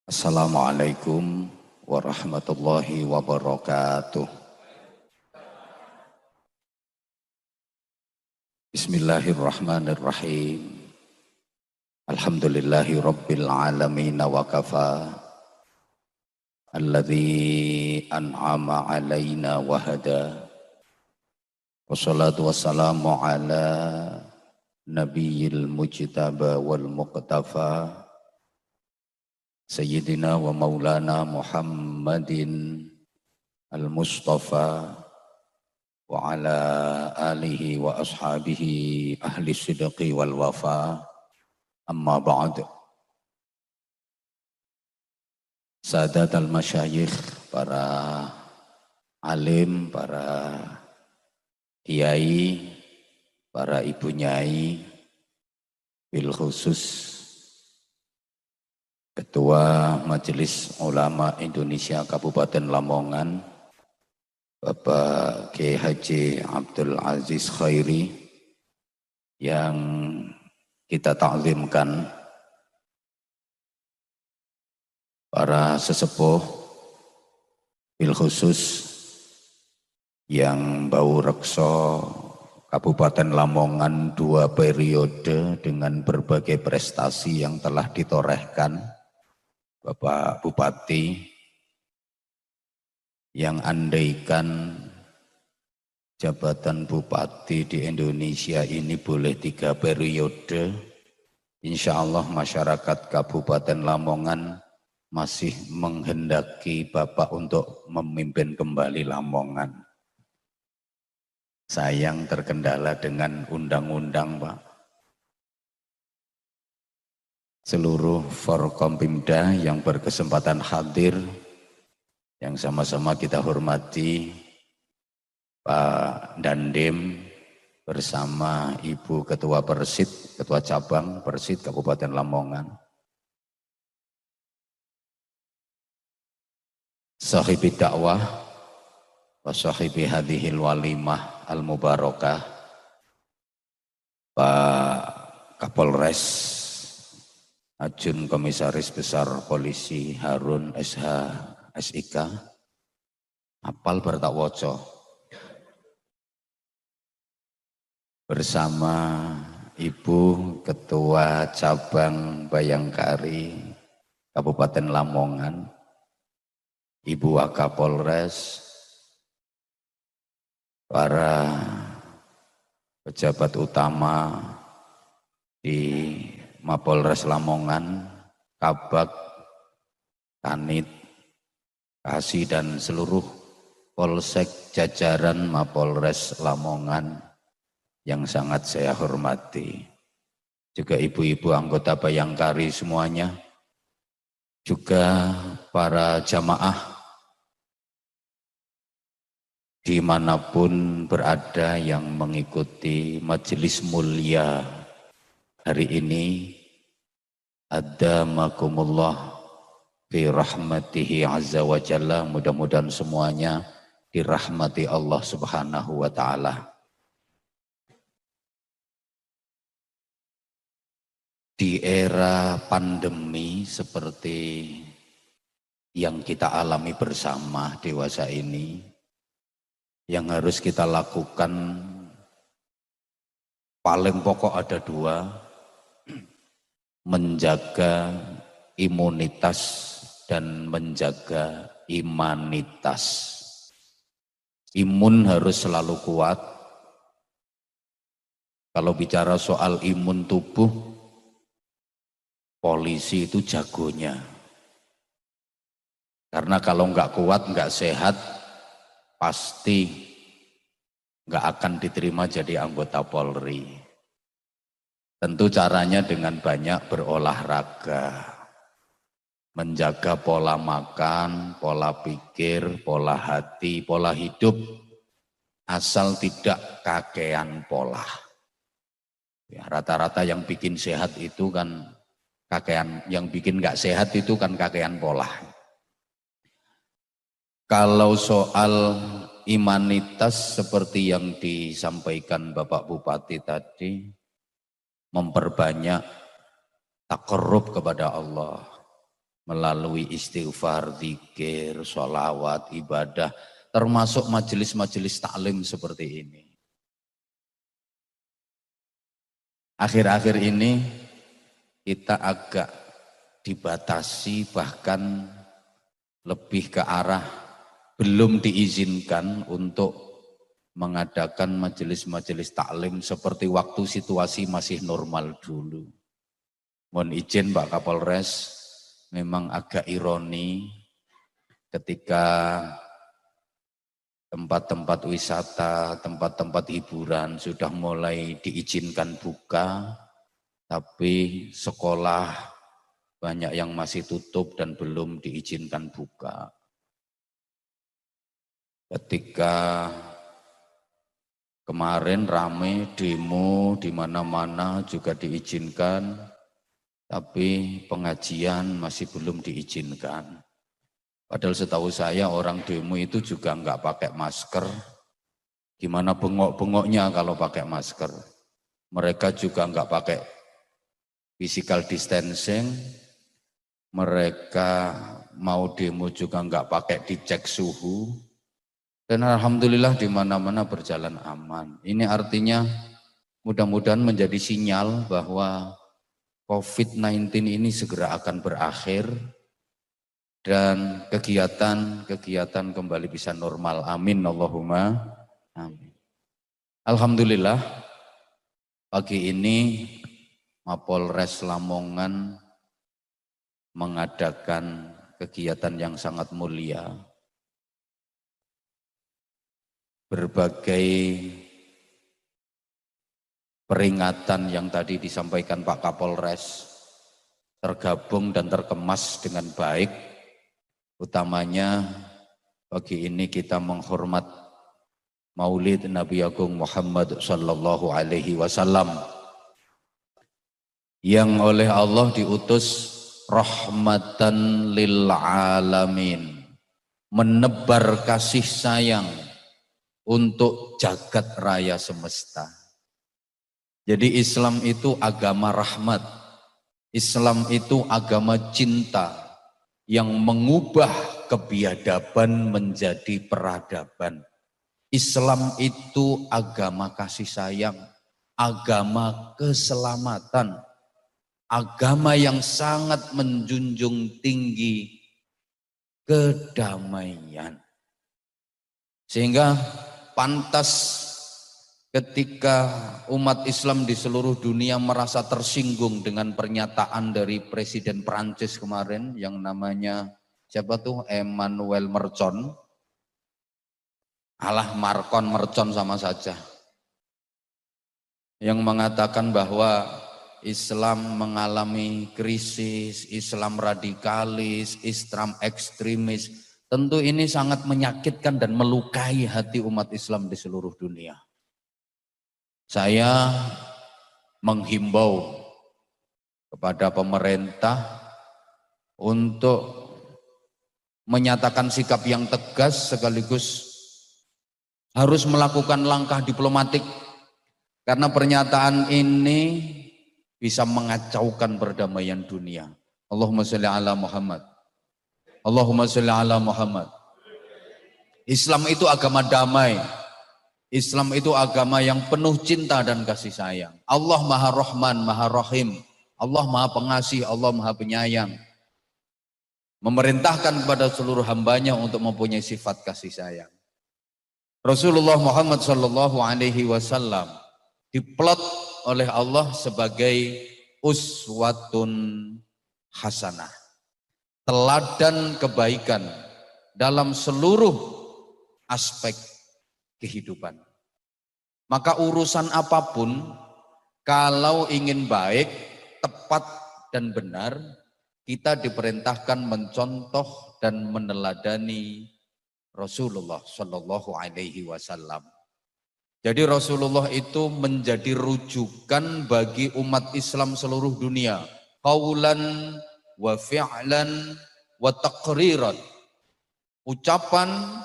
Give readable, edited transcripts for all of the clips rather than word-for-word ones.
Assalamualaikum warahmatullahi wabarakatuh. Bismillahirrahmanirrahim. Alhamdulillahi rabbil alamin wa kafa. Alladhi an'ama alaina wa hada. Wassalatu wassalamu ala nabiyyil mujtaba wal muqtafa. Sayyidina wa maulana Muhammadin al-Mustafa wa ala alihi wa ashabihi ahli sidqi wal wafa, amma ba'd. Sadat al-masyayikh, para alim, para kiai, para ibu nyai, bil khusus Ketua Majelis Ulama Indonesia Kabupaten Lamongan, Bapak Kiai Haji Abdul Aziz Khairi, yang kita takzimkan, para sesepuh bil khusus yang bau rekso Kabupaten Lamongan 2 periode dengan berbagai prestasi yang telah ditorehkan, Bapak Bupati, yang andaikan jabatan Bupati di Indonesia ini boleh 3 periode, insya Allah masyarakat Kabupaten Lamongan masih menghendaki Bapak untuk memimpin kembali Lamongan. Sayang terkendala dengan undang-undang, Pak. Seluruh Forkompimda yang berkesempatan hadir, yang sama-sama kita hormati, Pak Dandim bersama Ibu Ketua Persid, Ketua Cabang Persid Kabupaten Lamongan, sahibi dakwah wa sahibi hadhil walimah al-mubarakah, Pak Kapolres Ajun Komisaris Besar Polisi Harun SH SIK, apal bertak woco, bersama Ibu Ketua Cabang Bayangkari Kabupaten Lamongan, Ibu Wakapolres, para pejabat utama di Mapolres Lamongan, Kabak, Kanit, Kasih, dan seluruh Polsek jajaran Mapolres Lamongan yang sangat saya hormati. Juga ibu-ibu anggota Bayangkari semuanya, juga para jamaah dimanapun berada yang mengikuti majelis mulia hari ini. Adamakumullah fi rahmatihi azza wa jalla. Mudah-mudahan semuanya dirahmati Allah subhanahu wa ta'ala. Di era pandemi seperti yang kita alami bersama dewasa ini, yang harus kita lakukan paling pokok ada 2, menjaga imunitas dan menjaga imanitas. Imun harus selalu kuat. Kalau bicara soal imun tubuh, polisi itu jagonya. Karena kalau nggak kuat, nggak sehat, pasti nggak akan diterima jadi anggota Polri. Tentu caranya dengan banyak berolahraga, menjaga pola makan, pola pikir, pola hati, pola hidup, asal tidak kakean pola. Ya, rata-rata yang bikin sehat itu kan kakean, yang bikin nggak sehat itu kan kakean pola. Kalau soal imanitas seperti yang disampaikan Bapak Bupati tadi, memperbanyak takarrub kepada Allah, melalui istighfar, zikir, sholawat, ibadah, termasuk majelis-majelis taklim seperti ini. Akhir-akhir ini kita agak dibatasi, bahkan lebih ke arah belum diizinkan untuk mengadakan majelis-majelis taklim seperti waktu situasi masih normal dulu. Mohon izin Pak Kapolres, memang agak ironi ketika tempat-tempat wisata, tempat-tempat hiburan sudah mulai diizinkan buka, tapi sekolah banyak yang masih tutup dan belum diizinkan buka. Ketika kemarin rame demo di mana-mana juga diizinkan, tapi pengajian masih belum diizinkan. Padahal setahu saya orang demo itu juga enggak pakai masker. Gimana bengok-bengoknya kalau pakai masker? Mereka juga enggak pakai physical distancing. Mereka mau demo juga enggak pakai dicek suhu. Dan alhamdulillah di mana-mana berjalan aman. Ini artinya mudah-mudahan menjadi sinyal bahwa COVID-19 ini segera akan berakhir dan kegiatan kembali bisa normal. Amin Allahumma amin. Alhamdulillah pagi ini Mapolres Lamongan mengadakan kegiatan yang sangat mulia. Berbagai peringatan yang tadi disampaikan Pak Kapolres tergabung dan terkemas dengan baik. Utamanya pagi ini kita menghormat Maulid Nabi Agung Muhammad sallallahu alaihi wasallam yang oleh Allah diutus rahmatan lil alamin, menebar kasih sayang untuk jagat raya semesta. Jadi Islam itu agama rahmat, Islam itu agama cinta yang mengubah kebiadaban menjadi peradaban. Islam itu agama kasih sayang, agama keselamatan, agama yang sangat menjunjung tinggi kedamaian. Sehingga pantas ketika umat Islam di seluruh dunia merasa tersinggung dengan pernyataan dari Presiden Prancis kemarin yang namanya siapa tuh Emmanuel Macron, alah Marcon Mercon sama saja, yang mengatakan bahwa Islam mengalami krisis, Islam radikalis, Islam ekstremis. Tentu ini sangat menyakitkan dan melukai hati umat Islam di seluruh dunia. Saya menghimbau kepada pemerintah untuk menyatakan sikap yang tegas sekaligus harus melakukan langkah diplomatik karena pernyataan ini bisa mengacaukan perdamaian dunia. Allahumma sholli ala Muhammad. Allahumma sholli ala Muhammad. Islam itu agama damai. Islam itu agama yang penuh cinta dan kasih sayang. Allah Maha Rahman, Maha Rahim. Allah Maha Pengasih, Allah Maha Penyayang. Memerintahkan kepada seluruh hambanya untuk mempunyai sifat kasih sayang. Rasulullah Muhammad sallallahu alaihi wasallam diplot oleh Allah sebagai uswatun hasanah. Teladan kebaikan dalam seluruh aspek kehidupan. Maka urusan apapun kalau ingin baik, tepat dan benar, kita diperintahkan mencontoh dan meneladani Rasulullah Shallallahu Alaihi Wasallam. Jadi Rasulullah itu menjadi rujukan bagi umat Islam seluruh dunia. Qaulan wa fi'lan wa taqriran. Ucapan,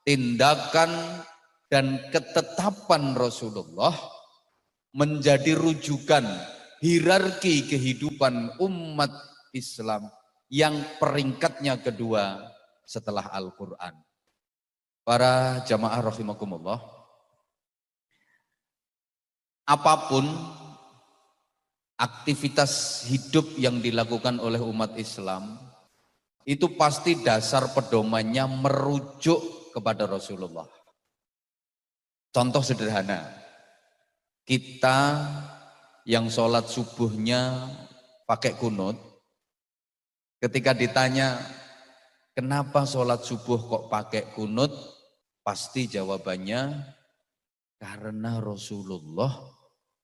tindakan, dan ketetapan Rasulullah menjadi rujukan hierarki kehidupan umat Islam yang peringkatnya kedua setelah Al-Quran. Para jamaah rahimakumullah, apapun aktivitas hidup yang dilakukan oleh umat Islam, itu pasti dasar pedomannya merujuk kepada Rasulullah. Contoh sederhana, kita yang sholat subuhnya pakai kunut, ketika ditanya kenapa sholat subuh kok pakai kunut, pasti jawabannya karena Rasulullah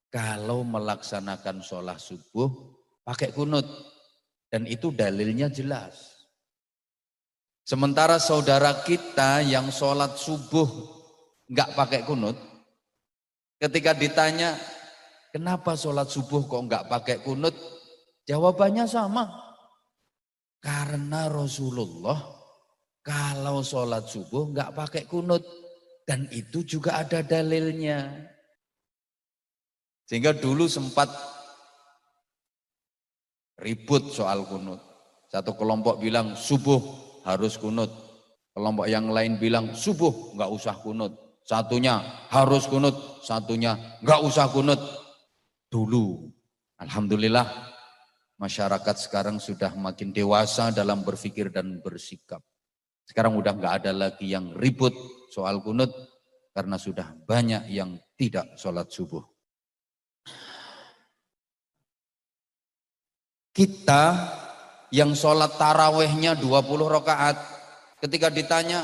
kalau melaksanakan sholat subuh pakai kunut, dan itu dalilnya jelas. Sementara saudara kita yang sholat subuh nggak pakai kunut, ketika ditanya kenapa sholat subuh kok nggak pakai kunut, jawabannya sama. Karena Rasulullah kalau sholat subuh nggak pakai kunut, dan itu juga ada dalilnya. Sehingga dulu sempat ribut soal kunut. Satu kelompok bilang subuh harus kunut, kelompok yang lain bilang subuh nggak usah kunut. Satunya harus kunut, satunya nggak usah kunut. Dulu, alhamdulillah, masyarakat sekarang sudah makin dewasa dalam berpikir dan bersikap. Sekarang udah nggak ada lagi yang ribut soal kunut karena sudah banyak yang tidak sholat subuh. Kita yang sholat tarawehnya 20 rakaat, ketika ditanya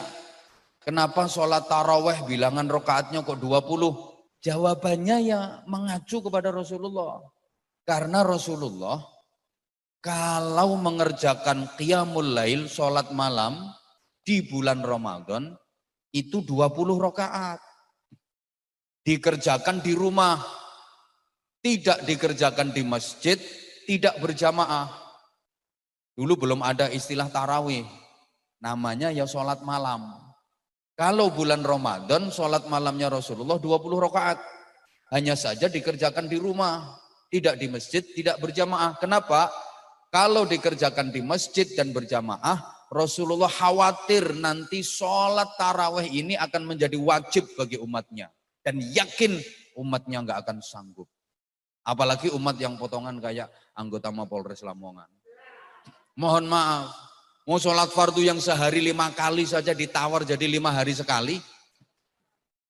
kenapa sholat taraweh bilangan rakaatnya kok 20? Jawabannya ya mengacu kepada Rasulullah. Karena Rasulullah kalau mengerjakan qiyamul lail, sholat malam di bulan Ramadan itu 20 rakaat. Dikerjakan di rumah, tidak dikerjakan di masjid, tidak berjamaah. Dulu belum ada istilah tarawih, namanya ya sholat malam. Kalau bulan Ramadan, sholat malamnya Rasulullah 20 rakaat. Hanya saja dikerjakan di rumah, tidak di masjid, tidak berjamaah. Kenapa? Kalau dikerjakan di masjid dan berjamaah, Rasulullah khawatir nanti sholat tarawih ini akan menjadi wajib bagi umatnya. Dan yakin umatnya nggak akan sanggup. Apalagi umat yang potongan kayak anggota Mapolres Lamongan. Mohon maaf, mau sholat fardu yang sehari 5 kali saja ditawar jadi 5 hari sekali.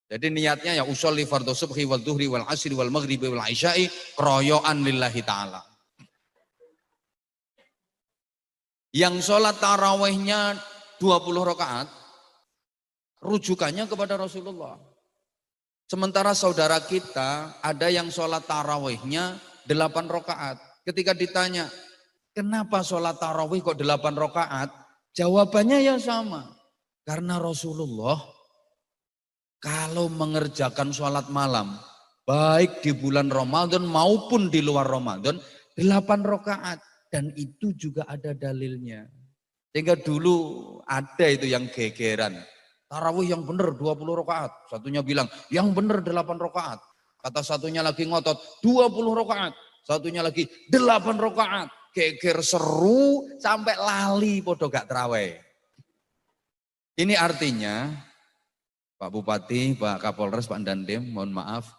Jadi niatnya ya usolli fardu subhi wal duhri wal asri wal maghribi wal isya'i kroyoan lillahi ta'ala. Yang sholat tarawihnya 20 rakaat, rujukannya kepada Rasulullah. Sementara saudara kita ada yang sholat tarawihnya 8 rakaat. Ketika ditanya, kenapa sholat tarawih kok 8 rakaat? Jawabannya ya sama. Karena Rasulullah kalau mengerjakan sholat malam, baik di bulan Ramadan maupun di luar Ramadan, 8 rakaat. Dan itu juga ada dalilnya. Sehingga dulu ada itu yang gegeran. Tarawih yang benar 20 rakaat. Satunya bilang, yang benar 8 rakaat. Kata satunya lagi ngotot, 20 rakaat. Satunya lagi 8 rakaat. Geger seru sampai lali podo gak terawih. Ini artinya, Pak Bupati, Pak Kapolres, Pak Dandim, mohon maaf.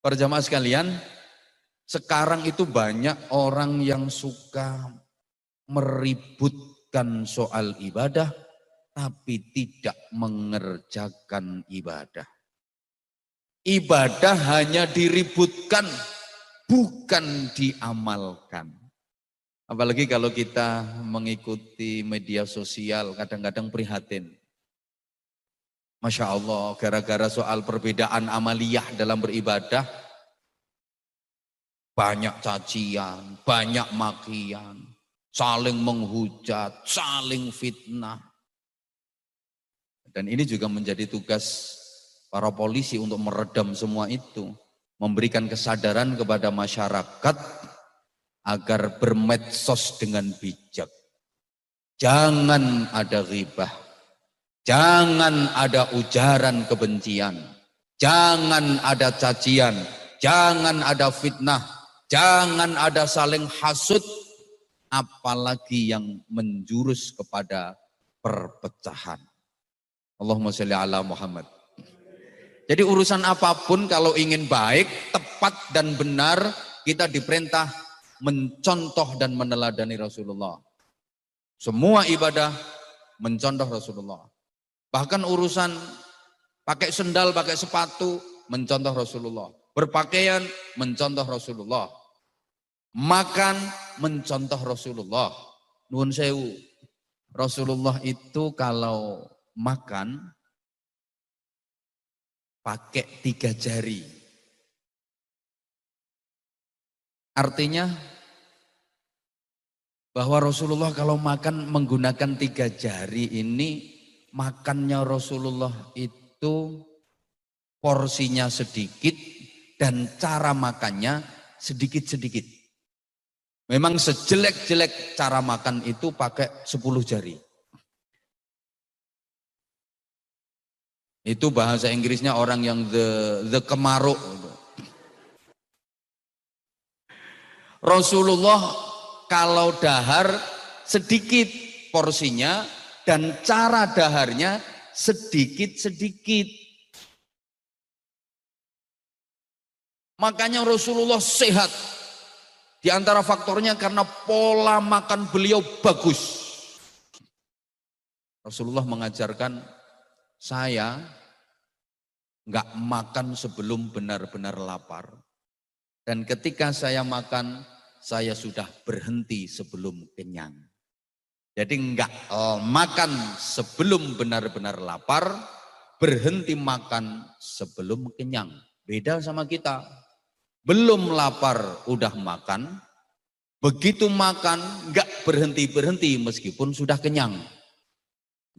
Para jamaah sekalian, sekarang itu banyak orang yang suka meributkan soal ibadah, tapi tidak mengerjakan ibadah. Ibadah hanya diributkan, bukan diamalkan. Apalagi kalau kita mengikuti media sosial, kadang-kadang prihatin. Masya Allah, gara-gara soal perbedaan amaliyah dalam beribadah, banyak cacian, banyak makian, saling menghujat, saling fitnah. Dan ini juga menjadi tugas para polisi untuk meredam semua itu. Memberikan kesadaran kepada masyarakat agar bermedsos dengan bijak. Jangan ada ghibah. Jangan ada ujaran kebencian. Jangan ada cacian. Jangan ada fitnah. Jangan ada saling hasud. apalagi yang menjurus kepada perpecahan. Allahumma sholli ala Muhammad. Jadi urusan apapun kalau ingin baik, tepat dan benar, kita diperintah mencontoh dan meneladani Rasulullah. Semua ibadah mencontoh Rasulullah. Bahkan urusan pakai sendal, pakai sepatu, mencontoh Rasulullah. Berpakaian, mencontoh Rasulullah. Makan, mencontoh Rasulullah. Nuwun sewu. Rasulullah itu kalau makan, pakai 3 jari. Artinya bahwa Rasulullah kalau makan menggunakan 3 jari ini, makannya Rasulullah itu porsinya sedikit dan cara makannya sedikit-sedikit. Memang sejelek-jelek cara makan itu pakai 10 jari. Itu bahasa Inggrisnya orang yang the kemaruk. Rasulullah kalau dahar sedikit porsinya dan cara daharnya sedikit-sedikit. Makanya Rasulullah sehat. Di antara faktornya karena pola makan beliau bagus. Rasulullah mengajarkan, saya nggak makan sebelum benar-benar lapar. Dan ketika saya makan, saya sudah berhenti sebelum kenyang. Jadi nggak makan sebelum benar-benar lapar, berhenti makan sebelum kenyang. Beda sama kita. Belum lapar udah makan, begitu makan nggak berhenti-berhenti meskipun sudah kenyang.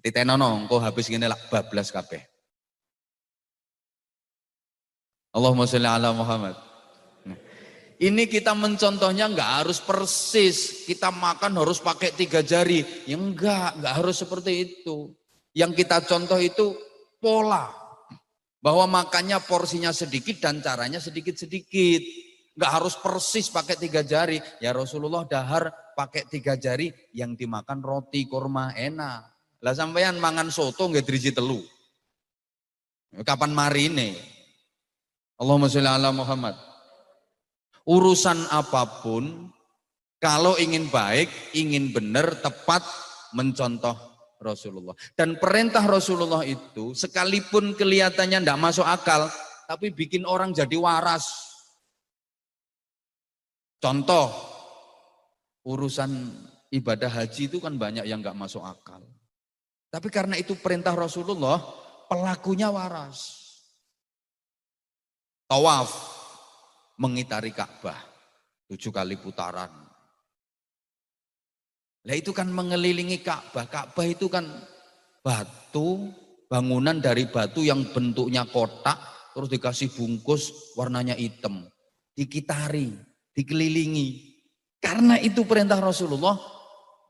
Titenono, engko habis gini lah bablas kabeh. Allahumma sholli ala Muhammad. Ini kita mencontohnya nggak harus persis, kita makan harus pakai 3 jari. Ya enggak harus seperti itu. Yang kita contoh itu pola. Bahwa makannya porsinya sedikit dan caranya sedikit-sedikit. Nggak harus persis pakai 3 jari. Ya Rasulullah dahar pakai 3 jari, yang dimakan roti, kurma, enak. Lah sampeyan mangan soto nggak driji telu. Kapan marine? Allahumma sholli ala Muhammad. Urusan apapun, kalau ingin baik, ingin benar, tepat, mencontoh Rasulullah. Dan perintah Rasulullah itu sekalipun kelihatannya tidak masuk akal, tapi bikin orang jadi waras. Contoh, urusan ibadah haji itu kan banyak yang nggak masuk akal. Tapi karena itu perintah Rasulullah, pelakunya waras. Tawaf, mengitari Ka'bah 7 kali putaran. Lah itu kan mengelilingi Ka'bah. Ka'bah itu kan batu, bangunan dari batu yang bentuknya kotak, terus dikasih bungkus warnanya hitam. Dikitari, dikelilingi. Karena itu perintah Rasulullah,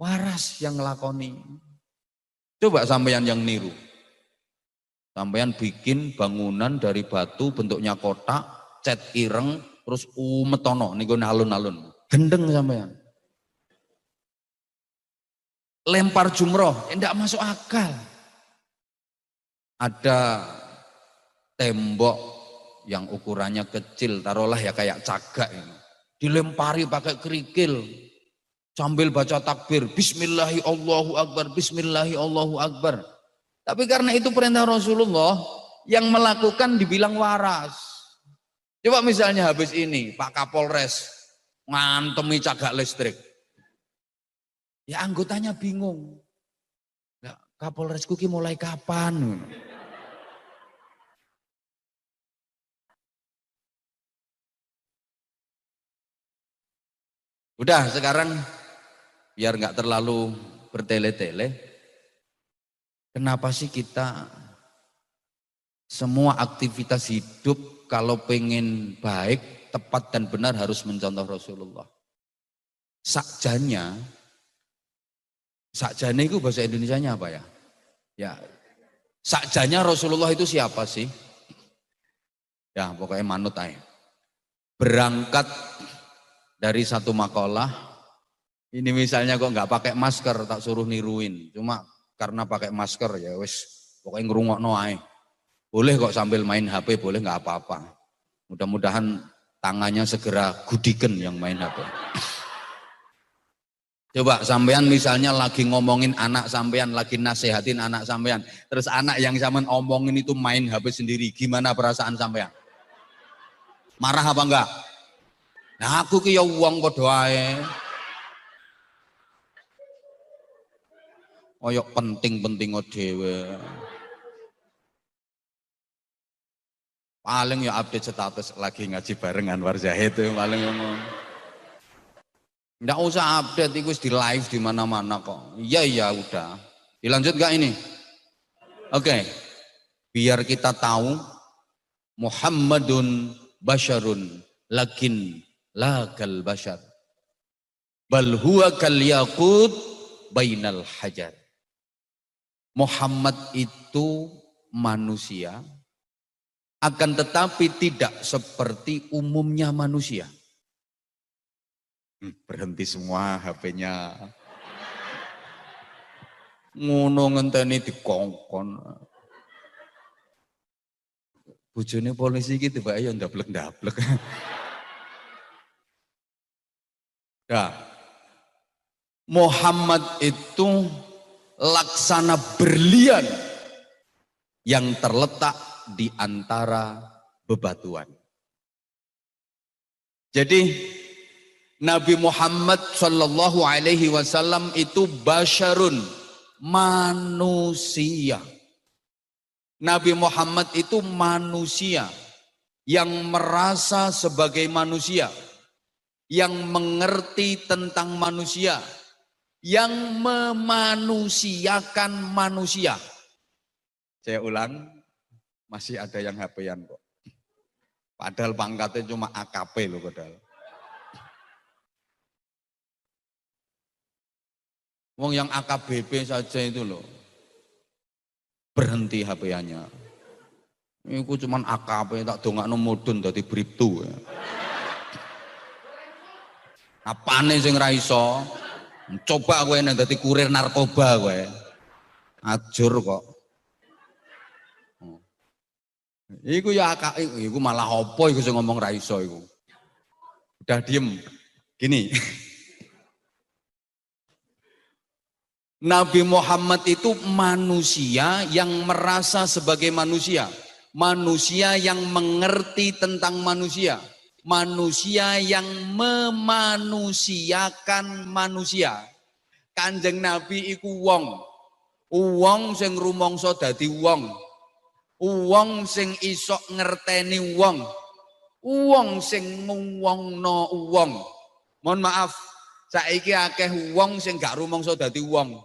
waras yang ngelakoni. Coba sampeyan yang niru. Sampeyan bikin bangunan dari batu bentuknya kotak, cat ireng, terus umetono, niku alun-alun. Gendeng sampeyan. Lempar jumroh, enggak masuk akal. Ada tembok yang ukurannya kecil, taruhlah ya kayak cagak ini. Dilempari pakai kerikil, sambil baca takbir, Bismillahi Allahu Akbar, Bismillahi Allahu Akbar. Tapi karena itu perintah Rasulullah, yang melakukan dibilang waras. Coba misalnya habis ini, Pak Kapolres ngantemi cagak listrik. Ya anggotanya bingung. Nah, Kapolresku ki mulai kapan? Udah sekarang biar nggak terlalu bertele-tele. Kenapa sih kita semua aktivitas hidup kalau pengen baik, tepat dan benar harus mencontoh Rasulullah? Sakjane itu bahasa Indonesianya apa ya? Ya, sakjane Rasulullah itu siapa sih? Ya pokoknya manut aja. Berangkat dari satu makalah, Ini misalnya kok nggak pakai masker, tak suruh niruin. Cuma karena pakai masker ya wis pokoknya ngerungokno ae. Boleh kok sambil main HP, boleh nggak apa-apa. Mudah-mudahan tangannya segera gudiken yang main HP. Coba sampean misalnya lagi ngomongin anak sampean, lagi nasehatin anak sampean, terus anak yang sampean omongin itu main HP sendiri, gimana perasaan sampean? Marah apa enggak? Nah aku ki ya wong padha ae. Oyok penting-penting dhewe. Paling ya update status lagi ngaji bareng Anwar Zahid itu paling ngomong. Nggak usah update, itu di live di mana-mana kok. Iya udah. Dilanjut gak ini? Oke. Biar kita tahu Muhammadun basyarun lakin la kal basyar. Bal huwa kal yaqut bainal hajar. Muhammad itu manusia, akan tetapi tidak seperti umumnya manusia. Berhenti semua HP-nya. Ngono ngenteni dikongkon. Bojone polisi iki tiba ya ndablek-ndablek. Nah, Muhammad itu laksana berlian yang terletak di antara bebatuan. Jadi Nabi Muhammad Shallallahu Alaihi Wasallam itu basyarun, manusia. Nabi Muhammad itu manusia yang merasa sebagai manusia, yang mengerti tentang manusia, yang memanusiakan manusia. Saya ulang, masih ada yang HP-an kok. Padahal pangkatnya cuma AKP loh padahal. Wong yang AKBP saja itu loh, berhenti HP-nya. Iku cuman AKP tak dongakno mudun dadi bribtu. Apane sing ra iso? Coba kowe nek dadi kurir narkoba kowe. Ajur kok. Iku ya iku malah apa iku sing ngomong ra iso iku. Udah diem. Gini. Nabi Muhammad itu manusia yang merasa sebagai manusia. Manusia yang mengerti tentang manusia. Manusia yang memanusiakan manusia. Kanjeng Nabi iku wong. Wong sing rumangsa dadi wong. Wong sing iso ngerteni wong. Wong sing ngwongno wong. Mohon maaf, saiki akeh wong sing gak rumangsa dadi wong.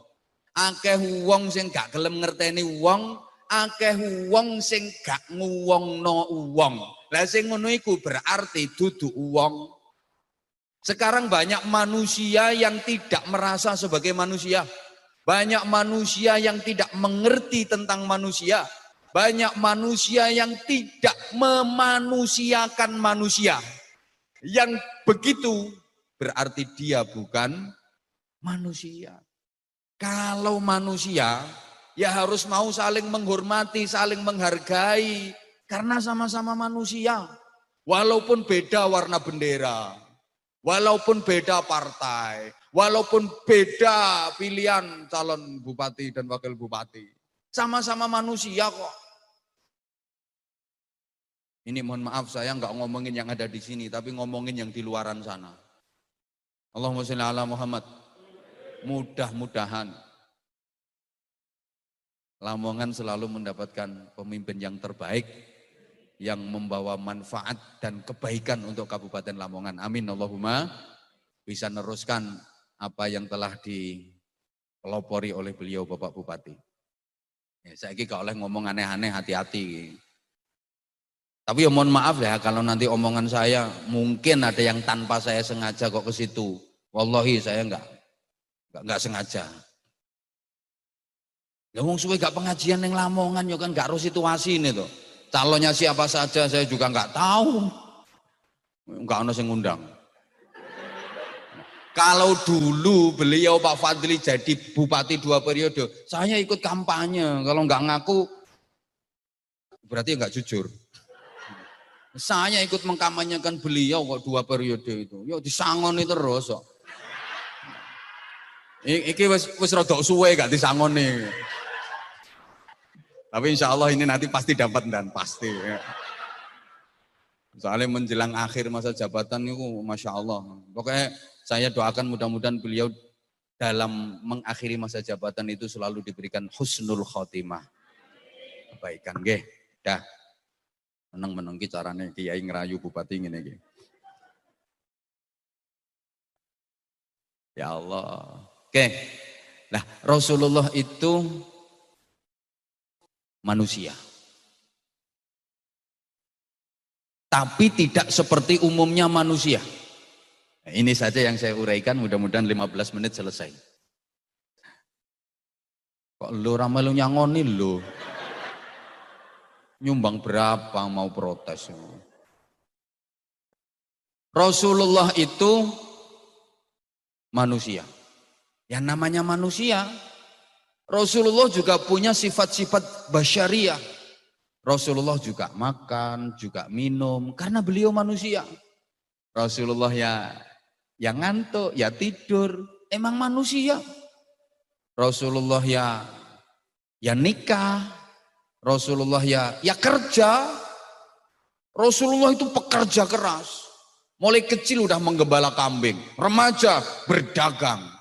Akeh wong sing gak gelem ngerteni wong, akeh wong sing gak nguwongno wong. Lah sing ngono iku berarti dudu wong. Sekarang banyak manusia yang tidak merasa sebagai manusia. Banyak manusia yang tidak mengerti tentang manusia. Banyak manusia yang tidak memanusiakan manusia. Yang begitu berarti dia bukan manusia. Kalau manusia, ya harus mau saling menghormati, saling menghargai. Karena sama-sama manusia. Walaupun beda warna bendera. Walaupun beda partai. Walaupun beda pilihan calon bupati dan wakil bupati. Sama-sama manusia kok. Ini mohon maaf saya nggak ngomongin yang ada di sini. Tapi ngomongin yang di luaran sana. Allahumma sholli ala Muhammad. Mudah-mudahan Lamongan selalu mendapatkan pemimpin yang terbaik yang membawa manfaat dan kebaikan untuk Kabupaten Lamongan. Amin Allahumma. Bisa neruskan apa yang telah dipelopori oleh beliau Bapak Bupati. Ya, saya gak oleh ngomong aneh-aneh, hati-hati. Tapi ya mohon maaf ya kalau nanti omongan saya mungkin ada yang tanpa saya sengaja kok ke situ. Wallahi saya enggak sengaja. Ya wong suwe gak pengajian yang Lamongan ya kan gak harus situasi ini tuh. Calonnya siapa saja saya juga enggak tahu. Enggak ada yang ngundang. Kalau dulu beliau Pak Fadli jadi bupati 2 periode, saya ikut kampanye. Kalau nggak ngaku, berarti nggak jujur. Saya ikut mengkampanyekan beliau kok 2 periode itu. Yo disangoni terus kok. Iki wis rada suwe gak disangoni. Tapi insya Allah ini nanti pasti dapat dan pasti. Ya. Soalnya menjelang akhir masa jabatan itu Masya Allah. Pokoknya saya doakan mudah-mudahan beliau dalam mengakhiri masa jabatan itu selalu diberikan husnul khotimah. Kebaikan nggih. Dah. Meneng-meneng ki carane kiai ngerayu bupati ngene iki. Ya Allah. Oke. Nah, Rasulullah itu manusia. Tapi tidak seperti umumnya manusia. Nah, ini saja yang saya uraikan, mudah-mudahan 15 menit selesai. Kok lu ramelu nyangoni lu? Nyumbang berapa mau protes? Rasulullah itu manusia. Yang namanya manusia, Rasulullah juga punya sifat-sifat basyariah. Rasulullah juga makan, juga minum, karena beliau manusia. Rasulullah ya ngantuk, ya tidur, emang manusia. Rasulullah ya nikah, Rasulullah ya kerja. Rasulullah itu pekerja keras. Mulai kecil udah menggembala kambing, remaja berdagang.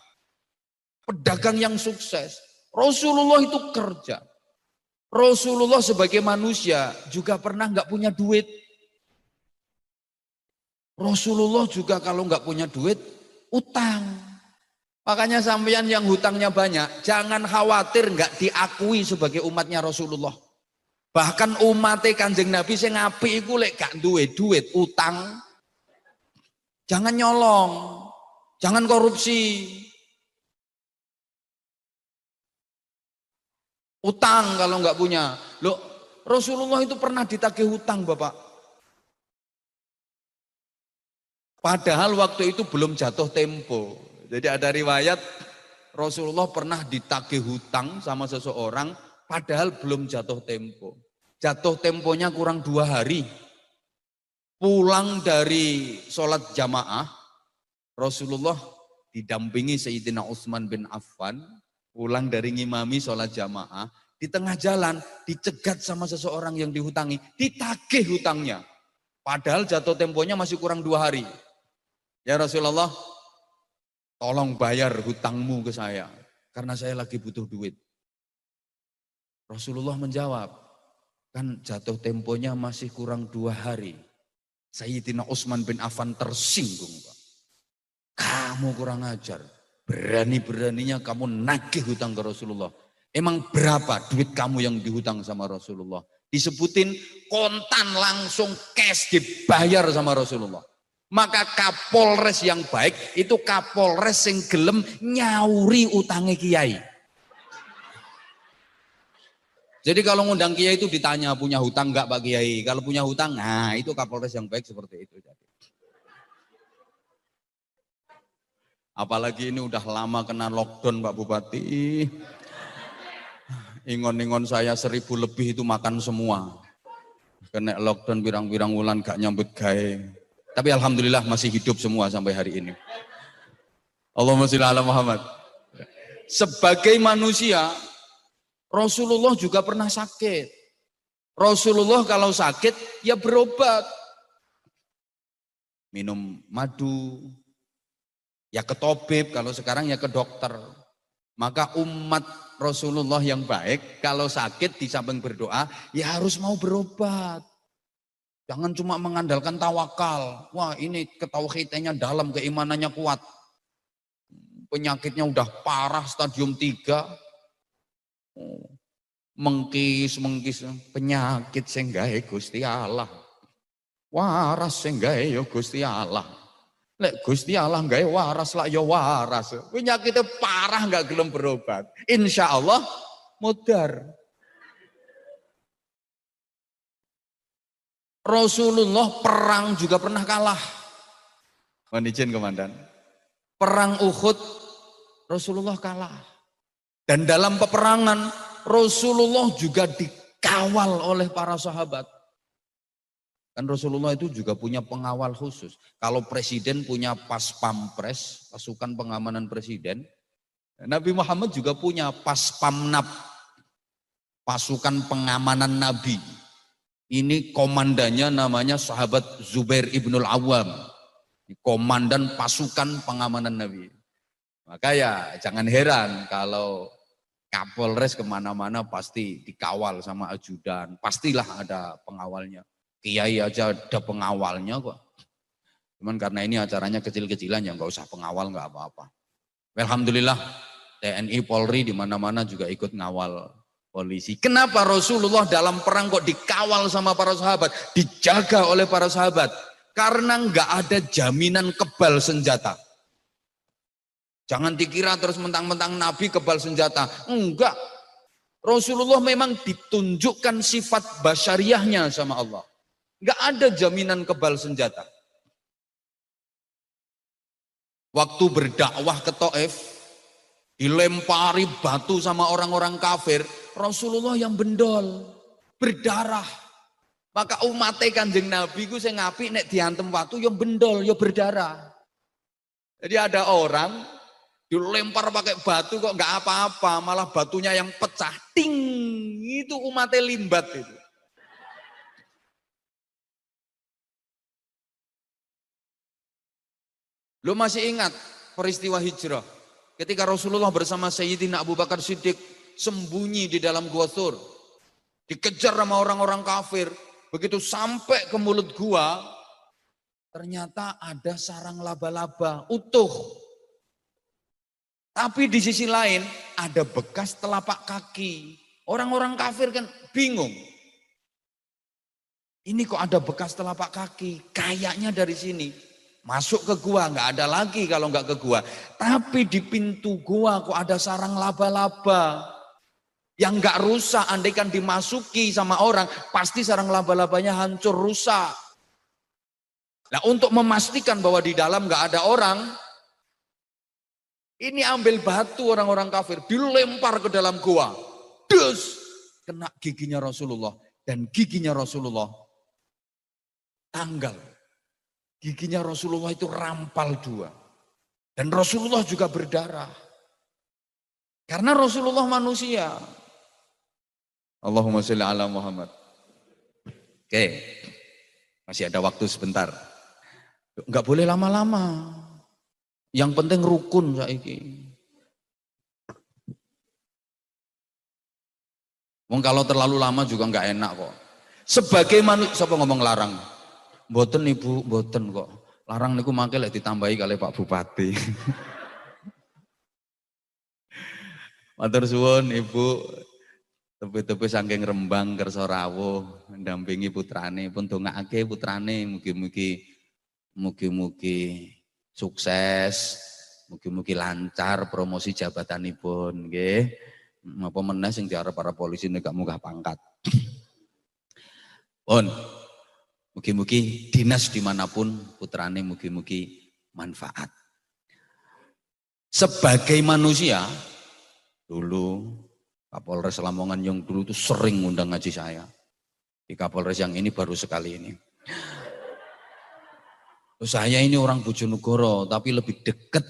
Pedagang yang sukses. Rasulullah itu kerja. Rasulullah sebagai manusia juga pernah nggak punya duit. Rasulullah juga kalau nggak punya duit, utang. Makanya sampeyan yang hutangnya banyak, jangan khawatir nggak diakui sebagai umatnya Rasulullah. Bahkan umatnya Kanjeng Nabi sing apik iku lek gak duwe duit, utang. Jangan nyolong, jangan korupsi. Utang kalau nggak punya. Loh, Rasulullah itu pernah ditagih hutang, Bapak. Padahal waktu itu belum jatuh tempo. Jadi ada riwayat Rasulullah pernah ditagih hutang sama seseorang padahal belum jatuh tempo. Jatuh temponya kurang 2 hari. Pulang dari sholat jamaah, Rasulullah didampingi Sayyidina Utsman bin Affan, pulang dari ngimami sholat jamaah, di tengah jalan dicegat sama seseorang yang dihutangi, ditagih hutangnya. Padahal jatuh temponya masih kurang 2 hari. Ya Rasulullah, tolong bayar hutangmu ke saya, karena saya lagi butuh duit. Rasulullah menjawab, kan jatuh temponya masih kurang 2 hari. Sayyidina Utsman bin Affan tersinggung, Pak. Kamu kurang ajar, berani-beraninya kamu nagih hutang ke Rasulullah. Emang berapa duit kamu yang dihutang sama Rasulullah? Disebutin kontan langsung cash dibayar sama Rasulullah. Maka Kapolres yang baik itu Kapolres yang gelem nyauri utangnya kiai. Jadi kalau ngundang kiai itu ditanya punya hutang enggak Pak Kiai? Kalau punya hutang, nah itu Kapolres yang baik seperti itu. Apalagi ini udah lama kena lockdown Pak Bupati. Ingon-ingon saya 1000 lebih itu makan semua. Kena lockdown pirang-pirang wulan gak nyambut gawe. Tapi alhamdulillah masih hidup semua sampai hari ini. Allahumma sholli ala Muhammad. Sebagai manusia, Rasulullah juga pernah sakit. Rasulullah kalau sakit ya berobat. Minum madu, ya ke tabib, kalau sekarang ya ke dokter. Maka umat Rasulullah yang baik kalau sakit di samping berdoa ya harus mau berobat. Jangan cuma mengandalkan tawakal. Wah ini ketauhidannya dalam, keimanannya kuat. Penyakitnya udah parah stadium 3. Mengkis penyakit sing gawe Gusti Allah. Waras sing gawe ya Gusti Allah. Lek Gusti Allah gawe waras lah ya waras. Penyakitnya parah nggak gelem berobat. Insya Allah mudar. Rasulullah perang juga pernah kalah. Mohon izin komandan. Perang Uhud, Rasulullah kalah. Dan dalam peperangan, Rasulullah juga dikawal oleh para sahabat. Kan Rasulullah itu juga punya pengawal khusus. Kalau presiden punya pas pampres, pasukan pengamanan presiden, Nabi Muhammad juga punya pas pamnap, pasukan pengamanan Nabi. Ini komandannya namanya sahabat Zubair ibnul Awam. Komandan pasukan pengamanan Nabi. Maka ya jangan heran kalau Kapolres kemana-mana pasti dikawal sama ajudan. Pastilah ada pengawalnya. Kiai aja ada pengawalnya kok. Cuman karena ini acaranya kecil-kecilan ya nggak usah pengawal nggak apa-apa. Alhamdulillah TNI Polri di mana-mana juga ikut ngawal polisi. Kenapa Rasulullah dalam perang kok dikawal sama para sahabat, dijaga oleh para sahabat? Karena nggak ada jaminan kebal senjata. Jangan dikira terus mentang-mentang Nabi kebal senjata. Enggak. Rasulullah memang ditunjukkan sifat basyariahnya sama Allah. Enggak ada jaminan kebal senjata. Waktu berdakwah ke Taif, dilempari batu sama orang-orang kafir, Rasulullah yang bendol, berdarah. Maka umatnya Kanjeng Nabi ku sing apik nek diantem watu yo bendol, yo berdarah. Jadi ada orang dilempar pakai batu kok nggak apa-apa, malah batunya yang pecah, ting, itu umatnya limbat itu. Lo masih ingat peristiwa hijrah? Ketika Rasulullah bersama Sayyidina Abu Bakar Siddiq sembunyi di dalam Gua Thur, dikejar sama orang-orang kafir. Begitu sampai ke mulut gua, ternyata ada sarang laba-laba utuh. Tapi di sisi lain ada bekas telapak kaki. Orang-orang kafir kan bingung. Ini kok ada bekas telapak kaki? Kayaknya dari sini. Masuk ke gua, nggak ada lagi kalau nggak ke gua. Tapi di pintu gua kok ada sarang laba-laba. Yang nggak rusak, andaikan dimasuki sama orang, pasti sarang laba-labanya hancur, rusak. Nah untuk memastikan bahwa di dalam nggak ada orang, ini ambil batu orang-orang kafir, dilempar ke dalam gua. Dus, kena giginya Rasulullah. Dan giginya Rasulullah tanggal. Giginya Rasulullah itu rampal dua. Dan Rasulullah juga berdarah. Karena Rasulullah manusia. Allahumma sholli ala Muhammad. Oke, masih ada waktu sebentar. Enggak boleh lama-lama. Yang penting rukun saiki. Wong kalau terlalu lama juga enggak enak kok. Sebagai manusia, siapa ngomong larang? Mboten Ibu, mboten kok. Larang niku mangke lek ditambahi kali Pak Bupati. Matur suwun Ibu. Tepi-tepi saking Rembang kersa rawuh ndampingi putrane pun dongakake putrane mugi-mugi sukses, mugi-mugi lancar promosi jabatanipun nggih. Napa meneh sing diarep para polisi nek munggah pangkat. Pun mugi-mugi dinas dimanapun putrane mugi-mugi manfaat. Sebagai manusia dulu Kapolres Lamongan yang dulu itu sering ngundang ngaji saya. Di Kapolres yang ini baru sekali ini. Saya ini orang Bojonegoro tapi lebih dekat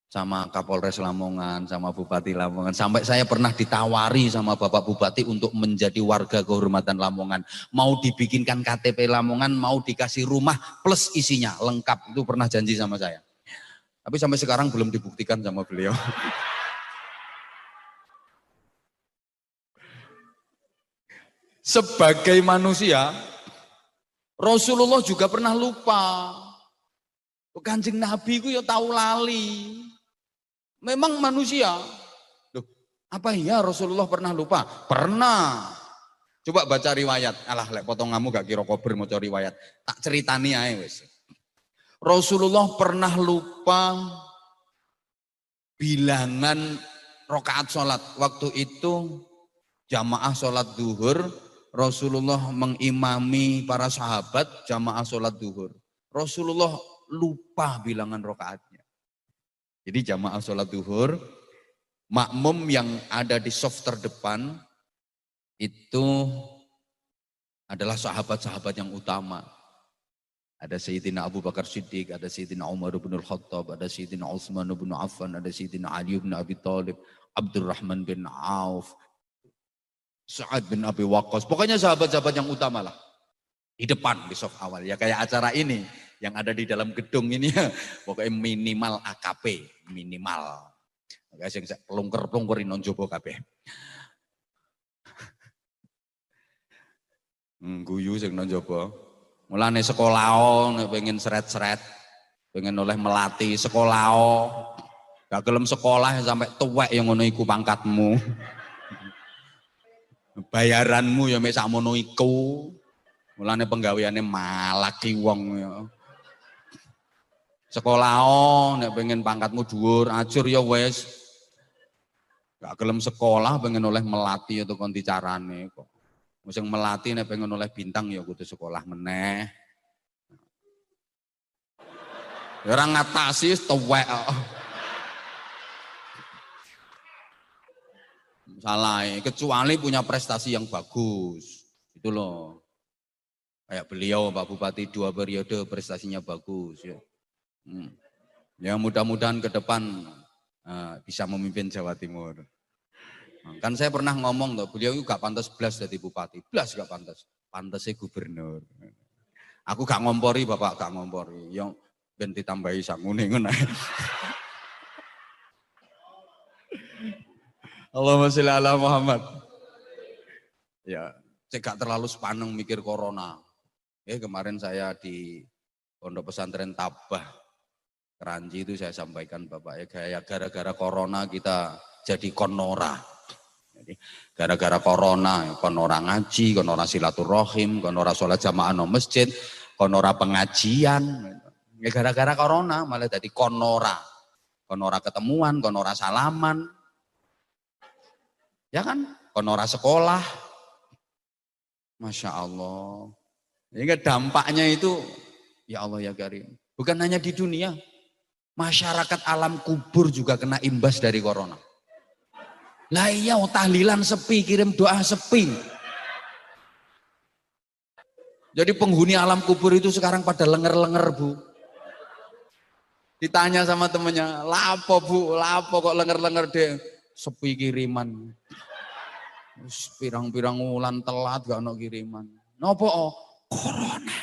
sama Kapolres Lamongan, sama Bupati Lamongan. Sampai saya pernah ditawari sama Bapak Bupati untuk menjadi warga kehormatan Lamongan. Mau dibikinkan KTP Lamongan, mau dikasih rumah plus isinya lengkap. Itu pernah janji sama saya. Tapi sampai sekarang belum dibuktikan sama beliau. Sebagai manusia, Rasulullah juga pernah lupa. Kanjeng Nabi ku ya tahu lali. Memang manusia. Loh, apa iya Rasulullah pernah lupa? Pernah. Coba baca riwayat. Alah, lek potonganmu gak kira kober mau cari riwayat. Tak ceritani ae wis. Rasulullah pernah lupa bilangan rakaat sholat. Waktu itu jamaah sholat duhur. Rasulullah mengimami para sahabat jamaah sholat duhur. Rasulullah lupa bilangan rakaatnya. Jadi jamaah sholat duhur, makmum yang ada di saf terdepan itu adalah sahabat-sahabat yang utama. Ada Sayyidina Abu Bakar Siddiq, ada Sayyidina Umar bin Al-Khattab, ada Sayyidina Utsman bin Affan, ada Sayyidina Ali bin Abi Thalib, Abdurrahman bin Auf, Sa'ad bin Abi Waqqas. Pokoknya sahabat-sahabat yang utama lah. Di depan, di saf awal. Ya kayak acara ini, yang ada di dalam gedung ini ya. Pokoknya minimal AKP, minimal. Guys yang pelungker-pelungkerin non jopo kabeh. Guyu sing non jopo. Mulane sekolah nek pengen seret-seret, pengen oleh melatih sekolah. Gak gelem sekolah sampai tuwek yang ngono iku pangkatmu. Bayaranmu ya mek sakmono iku. Mulane penggaweane malaki wong ya. Sekolah nek pengen pangkatmu dhuwur, ajur ya wis. Gak gelem sekolah pengen oleh melatih atau konti carane kok. Sing melatih nek pengen oleh bintang ya kudu sekolah meneh. Ya ora ngatasi tuwek kok. Salah, kecuali punya prestasi yang bagus. Itu loh. Kayak beliau Pak Bupati 2 periode prestasinya bagus ya. Ya mudah-mudahan ke depan bisa memimpin Jawa Timur. Kan saya pernah ngomong tuh, beliau itu gak pantas belas jadi bupati, belas gak pantas, pantasnya gubernur. Aku gak ngompori, bapak gak ngompori, yang ben ditambahi sangune ngono. Allahumma sholli ala Muhammad. Ya, saya gak terlalu sepaneng mikir corona. Kemarin saya di Pondok Pesantren Tabah Keranji itu saya sampaikan bapak kayak gara-gara corona kita jadi konora. Jadi gara-gara corona, konora ngaji, konora silaturahim, konora sholat jamaah no masjid, konora pengajian. Ya gara-gara corona malah jadi konora. Konora ketemuan, konora salaman. Ya kan? Konora sekolah. Masya Allah. Jadi dampaknya itu, ya Allah ya Karim. Bukan hanya di dunia, masyarakat alam kubur juga kena imbas dari corona. Lah iya tahlilan sepi, kirim doa sepi. Jadi penghuni alam kubur itu sekarang pada lenger-lenger Bu. Ditanya sama temennya, lapo Bu, lapo kok lenger-lenger deh. Sepi kiriman. Pirang-pirang wulan telat gak ada kiriman. Nopo corona.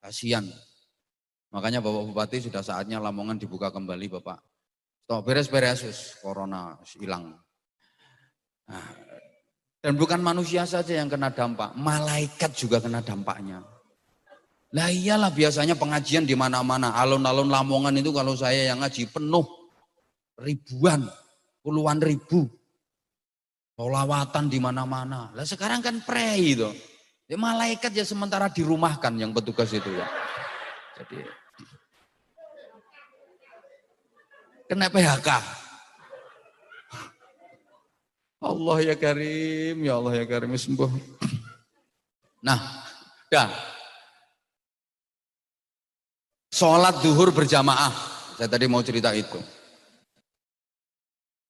Kasian. Makanya Bapak Bupati sudah saatnya Lamongan dibuka kembali Bapak. Toh beres-beres corona hilang. Nah, dan bukan manusia saja yang kena dampak, malaikat juga kena dampaknya. Lah iyalah biasanya pengajian di mana-mana, alun-alun Lamongan itu kalau saya yang ngaji penuh ribuan, puluhan ribu. Sholawatan di mana-mana. Lah sekarang kan pray itu. Ya malaikat ya sementara dirumahkan yang petugas itu ya. Jadi kena PHK. Allah ya Karim, ya Allah ya Karim, sembuh. Nah, dah. Sholat duhur berjamaah. Saya tadi mau cerita itu.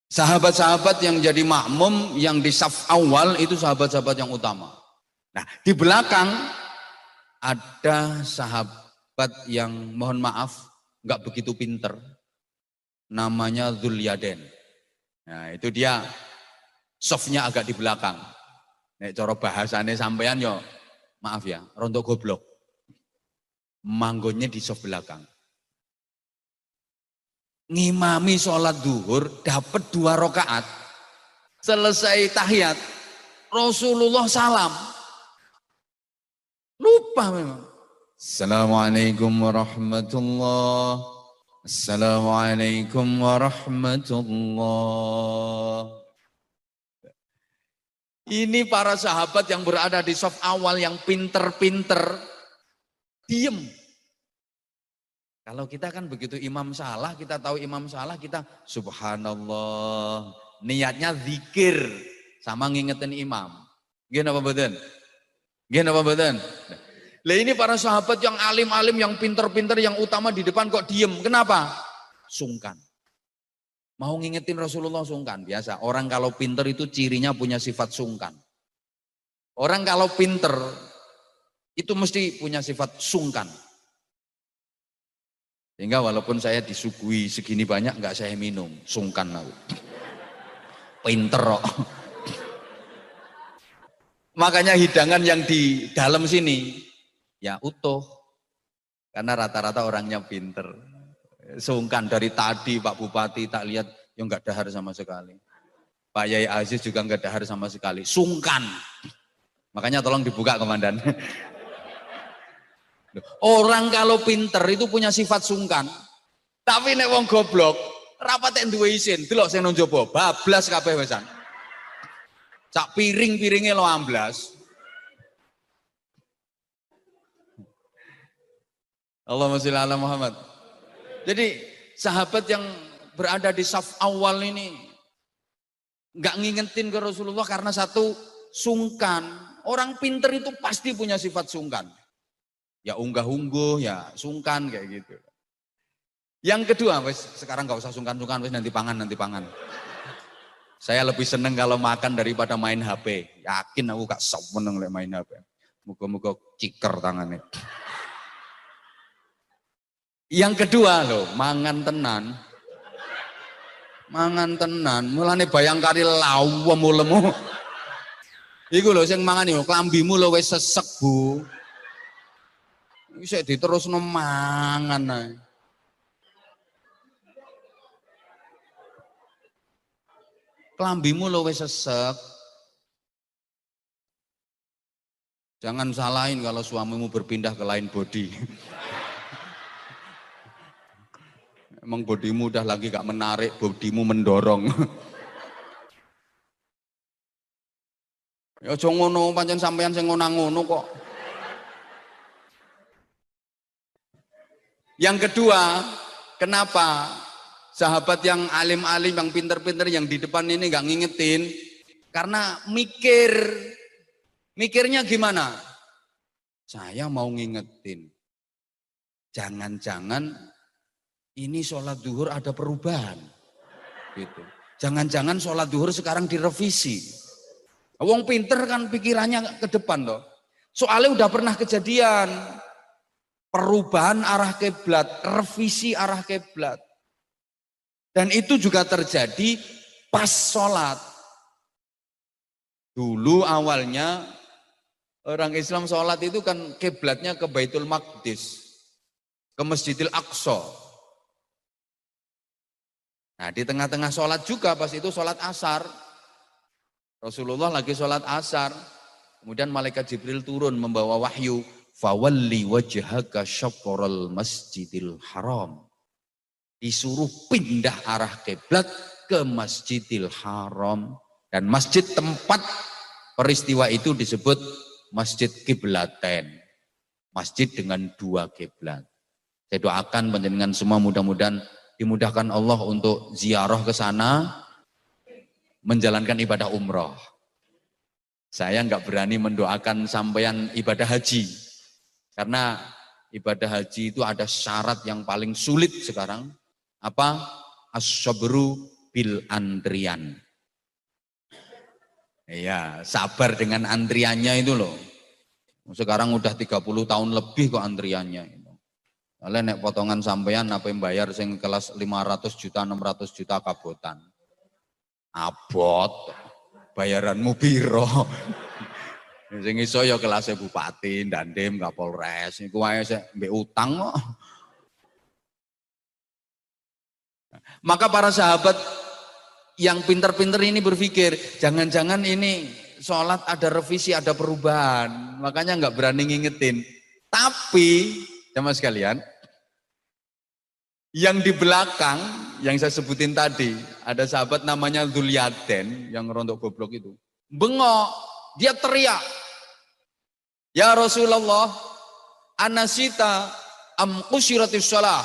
Sahabat-sahabat yang jadi makmum yang di saf awal itu sahabat-sahabat yang utama. Nah, di belakang ada sahabat yang mohon maaf nggak begitu pinter. Namanya Dzulyaden. Nah, itu dia softnya agak di belakang. Nek cara bahasane sampean yo, maaf ya, rontok goblok. Manggonnya di soft belakang. Ngimami sholat duhur dapat 2 rakaat. Selesai tahiyat, Rasulullah salam. Lupa memang. Assalamualaikum warahmatullahi. Assalamualaikum warahmatullahi. Ini para sahabat yang berada di saf awal yang pinter-pinter, diem. Kalau kita kan begitu imam salah, kita tahu imam salah, kita subhanallah. Niatnya zikir sama ngingetin imam. Gini apa badan? Gini apa badan? Lah ini para sahabat yang alim-alim, yang pinter-pinter, yang utama di depan kok diem. Kenapa? sungkan. Mau ngingetin Rasulullah sungkan, biasa. Orang kalau pinter itu cirinya punya sifat sungkan. Orang kalau pinter itu mesti punya sifat sungkan. Sehingga walaupun saya disuguhi segini banyak nggak saya minum, sungkan aku. Pinter kok. Makanya hidangan yang di dalam sini ya utuh. Karena rata-rata orangnya pinter. Sungkan dari tadi Pak Bupati tak lihat yang nggak dahar sama sekali. Pak Yai Aziz juga nggak dahar sama sekali. Sungkan. Makanya tolong dibuka Komandan. Orang kalau pinter itu punya sifat sungkan. Tapi nek wong goblok, rapatek duwe isin. Delok sing nang njaba, bablas kabeh wesan. Sak piring-piringe lo amblas. Allahumma sholli ala Muhammad. Jadi sahabat yang berada di saf awal ini enggak ngingetin ke Rasulullah karena satu sungkan. Orang pinter itu pasti punya sifat sungkan. Ya unggah-ungguh, ya sungkan kayak gitu. Yang kedua, wes sekarang nggak usah sungkan-sungkan, wes nanti pangan. Saya lebih seneng kalau makan daripada main HP. Yakin aku gak seneng lek main HP. Muga-muga ciker tangannya. Yang kedua loh, mangan tenan. Mangan tenan, mulane bayangkari lawem lemu. Iku lho sing mangan yo klambimu lho wis sesek, Bu. Bisa diterusno mangan ae. Klambimu lo wis sesek. Jangan salahin kalau suamimu berpindah ke lain body. Emang bodimu udah lagi gak menarik, bodimu mendorong. Ya aja ngono, pancen sampean sing ngono kok. Yang kedua, kenapa sahabat yang alim-alim, yang pinter-pinter, yang di depan ini gak ngingetin? Karena mikirnya gimana? Saya mau ngingetin. Jangan-jangan ini sholat duhur ada perubahan. Gitu. Jangan-jangan sholat duhur sekarang direvisi. Wong pinter kan pikirannya ke depan loh. Soalnya udah pernah kejadian. Perubahan arah kiblat, revisi arah kiblat. Dan itu juga terjadi pas sholat. Dulu awalnya orang Islam sholat itu kan kiblatnya ke Baitul Maqdis, ke Masjidil Aqsa. Nah di tengah-tengah sholat juga pas itu sholat asar. Rasulullah lagi sholat asar. Kemudian malaikat Jibril turun membawa wahyu. Fawalli wajhaka syatrul masjidil haram. Disuruh pindah arah kiblat ke Masjidil Haram. Dan masjid tempat peristiwa itu disebut Masjid Kiblaten. Masjid dengan dua kiblat. Saya doakan panjenengan semua mudah-mudahan dimudahkan Allah untuk ziarah ke sana, menjalankan ibadah umroh. Saya nggak berani mendoakan sampeyan ibadah haji. Karena ibadah haji itu ada syarat yang paling sulit sekarang. Apa? As-sabru bil antrian. Iya, sabar dengan antriannya itu loh. Sekarang udah 30 tahun lebih kok antriannya itu. Kalau nek potongan sampean apa yang bayar sing kelas 500 juta, 600 juta kabotan. Abot. Bayaranmu piro? Sing iso ya kelasnya bupati, dandim, kapolres, iku wae sik mbek utang kok. Maka para sahabat yang pinter-pinter ini berpikir, jangan-jangan ini sholat ada revisi, ada perubahan. Makanya nggak berani ngingetin. Tapi, jamaah sekalian, yang di belakang, yang saya sebutin tadi, ada sahabat namanya Dzulyaden, yang rontok goblok itu. Bengok, dia teriak, ya Rasulullah, anasita am qusyiratis shalah.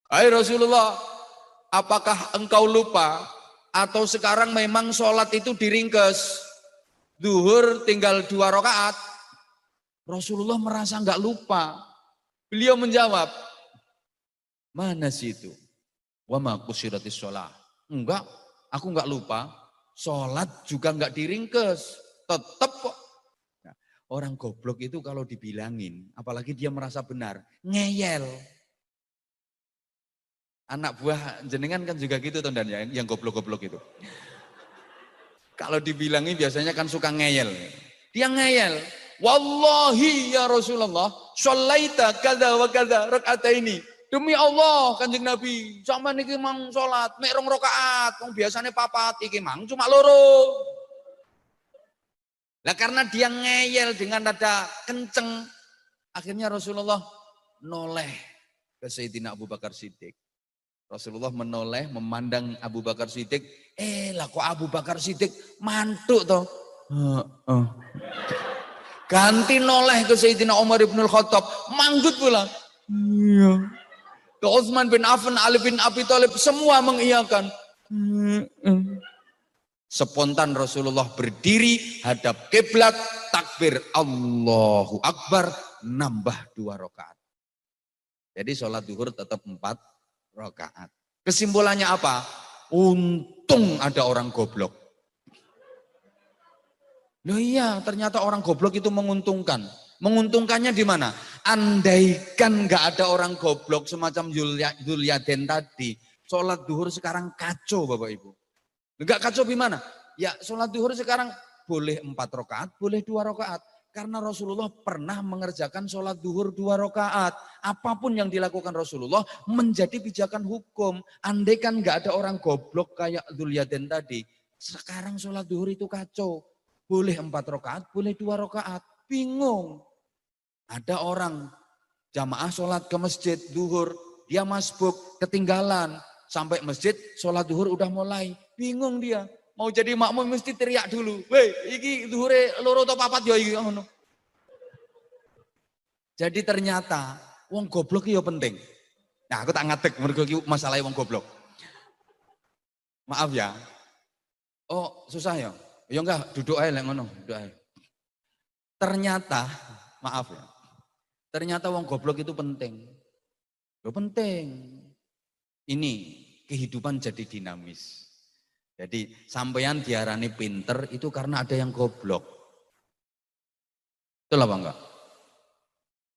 Hai Rasulullah, apakah engkau lupa atau sekarang memang sholat itu diringkes? Zuhur tinggal 2 rakaat. Rasulullah merasa enggak lupa. Beliau menjawab, Mana sih itu? Wa ma qusiratis shalah. Enggak, aku enggak lupa. Sholat juga enggak diringkes. Tetap kok. Nah, orang goblok itu kalau dibilangin, apalagi dia merasa benar, ngeyel. Anak buah jenengan kan juga gitu toh dan yang goblok-goblok itu. Kalau dibilangin biasanya kan suka ngeyel. Dia ngeyel. Wallahi ya Rasulullah, sholaita kada wa kada rakaataini. Demi Allah Kanjeng Nabi, sama niki mang salat mek 2 rakaat, wong biasane 4, iki mang cuma 2. Lah karena dia ngeyel dengan nada kenceng, akhirnya Rasulullah noleh ke Sayyidina Abu Bakar Siddiq. Rasulullah menoleh memandang Abu Bakar Siddiq, lah kok Abu Bakar Siddiq mantuk toh. Ganti noleh ke Sayyidina Umar ibn Khattab, manggut pula. Iya. Ke Utsman bin Affan, Ali bin Abi Thalib, semua mengiyakan. Spontan Rasulullah berdiri, hadap kiblat, takbir Allahu Akbar, nambah 2 rakaat. Jadi sholat zuhur tetap 4 rakaat. Kesimpulannya apa? Untung ada orang goblok. Loh iya, ternyata orang goblok itu menguntungkan. Menguntungkannya di mana? Andaikan nggak ada orang goblok semacam Zulyaden tadi, sholat duhur sekarang kacau Bapak Ibu. Nggak kacau gimana? Ya sholat duhur sekarang boleh 4 rakaat, boleh 2 rakaat. Karena Rasulullah pernah mengerjakan sholat duhur 2 rakaat. Apapun yang dilakukan Rasulullah menjadi pijakan hukum. Andaikan nggak ada orang goblok kayak Zulyaden tadi, sekarang sholat duhur itu kacau. Boleh 4 rakaat, boleh 2 rakaat. Bingung. Ada orang jamaah sholat ke masjid duhur, dia masbuk, ketinggalan. Sampai masjid, sholat duhur udah mulai. Bingung dia. Mau jadi makmum mesti teriak dulu. Weh, iki duhure 2 atau 4 ya iki. Jadi ternyata wong goblok itu penting. Nah, aku tak ngadeg mergo iki masalah wong goblok. Maaf ya. Oh, susah ya? Ya enggak, duduk aja lek ngono, duduk aja. Ternyata, maaf ya. Ternyata wong goblok itu penting. Loh penting. Ini kehidupan jadi dinamis. Jadi sampeyan diarani pinter itu karena ada yang goblok. Betul apa enggak?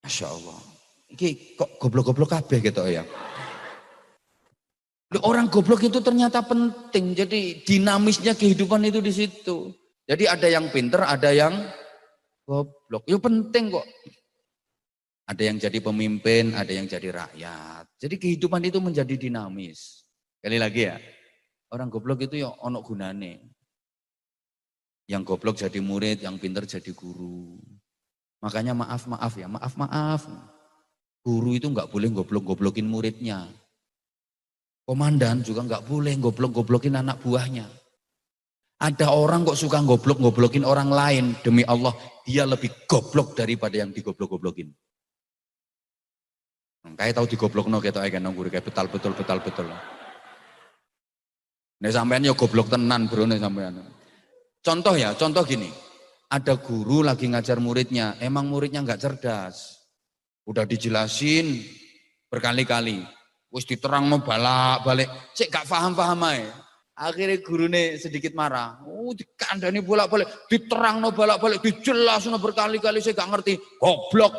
Masya Allah. Ini kok goblok-goblok kabeh gitu ya. Orang goblok itu ternyata penting. Jadi dinamisnya kehidupan itu di situ. Jadi ada yang pinter, ada yang goblok. Itu penting kok. Ada yang jadi pemimpin, ada yang jadi rakyat. Jadi kehidupan itu menjadi dinamis. Sekali lagi ya, orang goblok itu ya ono gunane. Yang goblok jadi murid, yang pinter jadi guru. Makanya maaf ya, maaf. Guru itu nggak boleh goblok-goblokin muridnya. Komandan juga nggak boleh goblok-goblokin anak buahnya. Ada orang kok suka goblok-goblokin orang lain. Demi Allah, dia lebih goblok daripada yang digoblok-goblokin. Kayak tahu digoblokno ketok ae kan nang guru kayak betul. Nek sampean ya goblok tenan bro nek sampean. Contoh gini. Ada guru lagi ngajar muridnya, emang muridnya nggak cerdas. Udah dijelasin berkali-kali. Wis diterangno balik, cek gak paham ae. Akhirnya gurune sedikit marah. Dikandani bolak-balik, diterangno bolak-balik, dijelasno berkali-kali saya gak ngerti. Goblok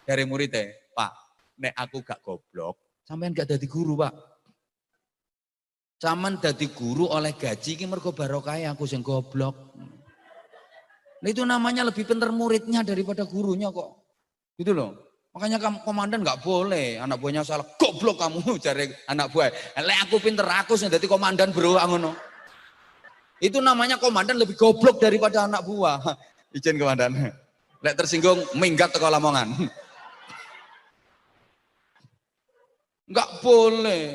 dari muridnya. Pak, nek aku gak goblok, sampean gak dadi guru, Pak. Sampean dadi guru oleh gaji iki mergo barokah aku sing goblok. Nah, itu namanya lebih pintar muridnya daripada gurunya kok. Gitu loh. Makanya komandan nggak boleh anak buahnya salah, goblok kamu cari anak buah. Lek aku pinter aku sing dadi komandan bro ngono. Itu namanya komandan lebih goblok daripada anak buah. Izin komandan. Lek tersinggung minggat teko Lamongan. Nggak boleh.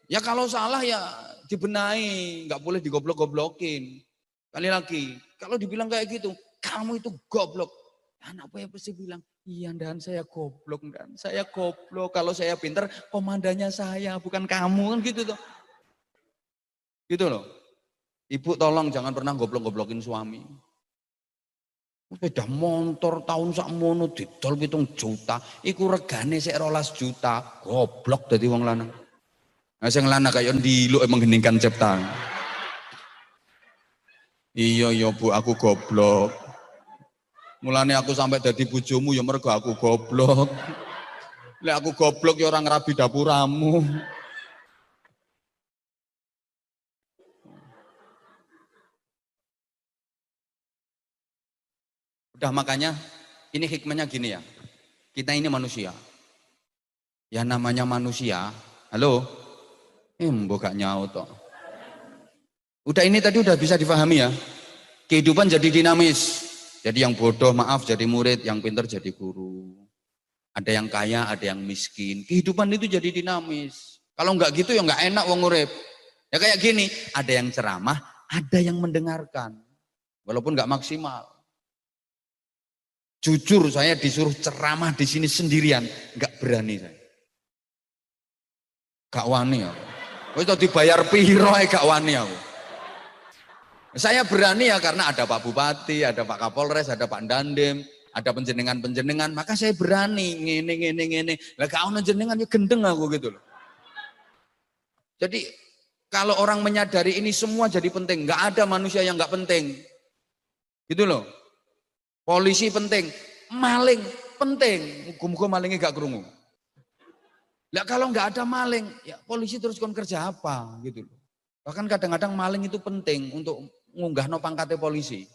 Ya kalau salah ya dibenahi, nggak boleh digoblok-goblokin. Kali lagi, kalau dibilang kayak gitu, kamu itu goblok. Anak buah pasti bilang, iya dan saya goblok dan saya goblok. Kalau saya pinter, komandannya saya bukan kamu kan gitu tuh. Gitu loh. Ibu tolong jangan pernah goblok-goblokin suami. Sepeda motor tahun sakmono didol 7 juta, iku regane sik 12 juta. Goblok dadi wong lanang. Nah sing lanang kaya ndiluk mengheningkan ciptaan. Iya Bu, aku goblok. Mulane aku sampai dadi bojomu ya mergo aku goblok. Lek aku goblok ya ora ngrabi dapuramu. Udah makanya ini hikmahnya gini ya. Kita ini manusia. Ya namanya manusia. Halo? Mbok gak nyaut toh. Udah ini tadi udah bisa difahami ya. Kehidupan jadi dinamis. Jadi yang bodoh maaf jadi murid, yang pintar jadi guru. Ada yang kaya, ada yang miskin. Kehidupan itu jadi dinamis. Kalau nggak gitu ya nggak enak wong urip. Ya kayak gini, ada yang ceramah, ada yang mendengarkan. Walaupun nggak maksimal. Jujur saya disuruh ceramah di sini sendirian, nggak berani saya. Gak wani aku. Wis dibayar piro gak wani aku. Saya berani ya karena ada Pak Bupati, ada Pak Kapolres, ada Pak Dandim, ada penjenengan-penjenengan, maka saya berani ngene. Lah gak ono jenengan ya gendeng aku gitu loh. Jadi kalau orang menyadari ini semua jadi penting, nggak ada manusia yang nggak penting. Gitu loh. Polisi penting, maling penting. Muga-muga malingnya gak krungu. Lah kalau nggak ada maling, ya polisi terus kon kerja apa gitu loh. Bahkan kadang-kadang maling itu penting untuk ngunggah no pangkatnya polisi.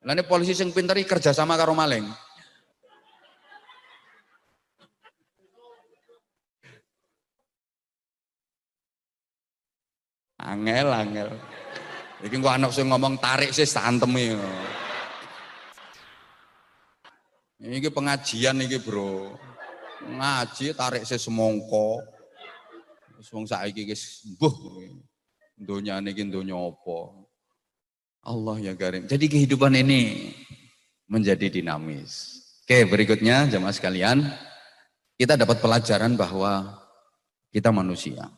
Lainnya polisi yang pinter kerja sama karo maling. Angel. Iki kok anak sing ngomong tarik sih santem. Ini pengajian ini bro, ngaji tarik saya semongko, wong saiki wis mbuh, donya niki donya apa? Allah ya karim. Jadi kehidupan ini menjadi dinamis. Oke berikutnya jemaah sekalian, kita dapat pelajaran bahwa kita manusia.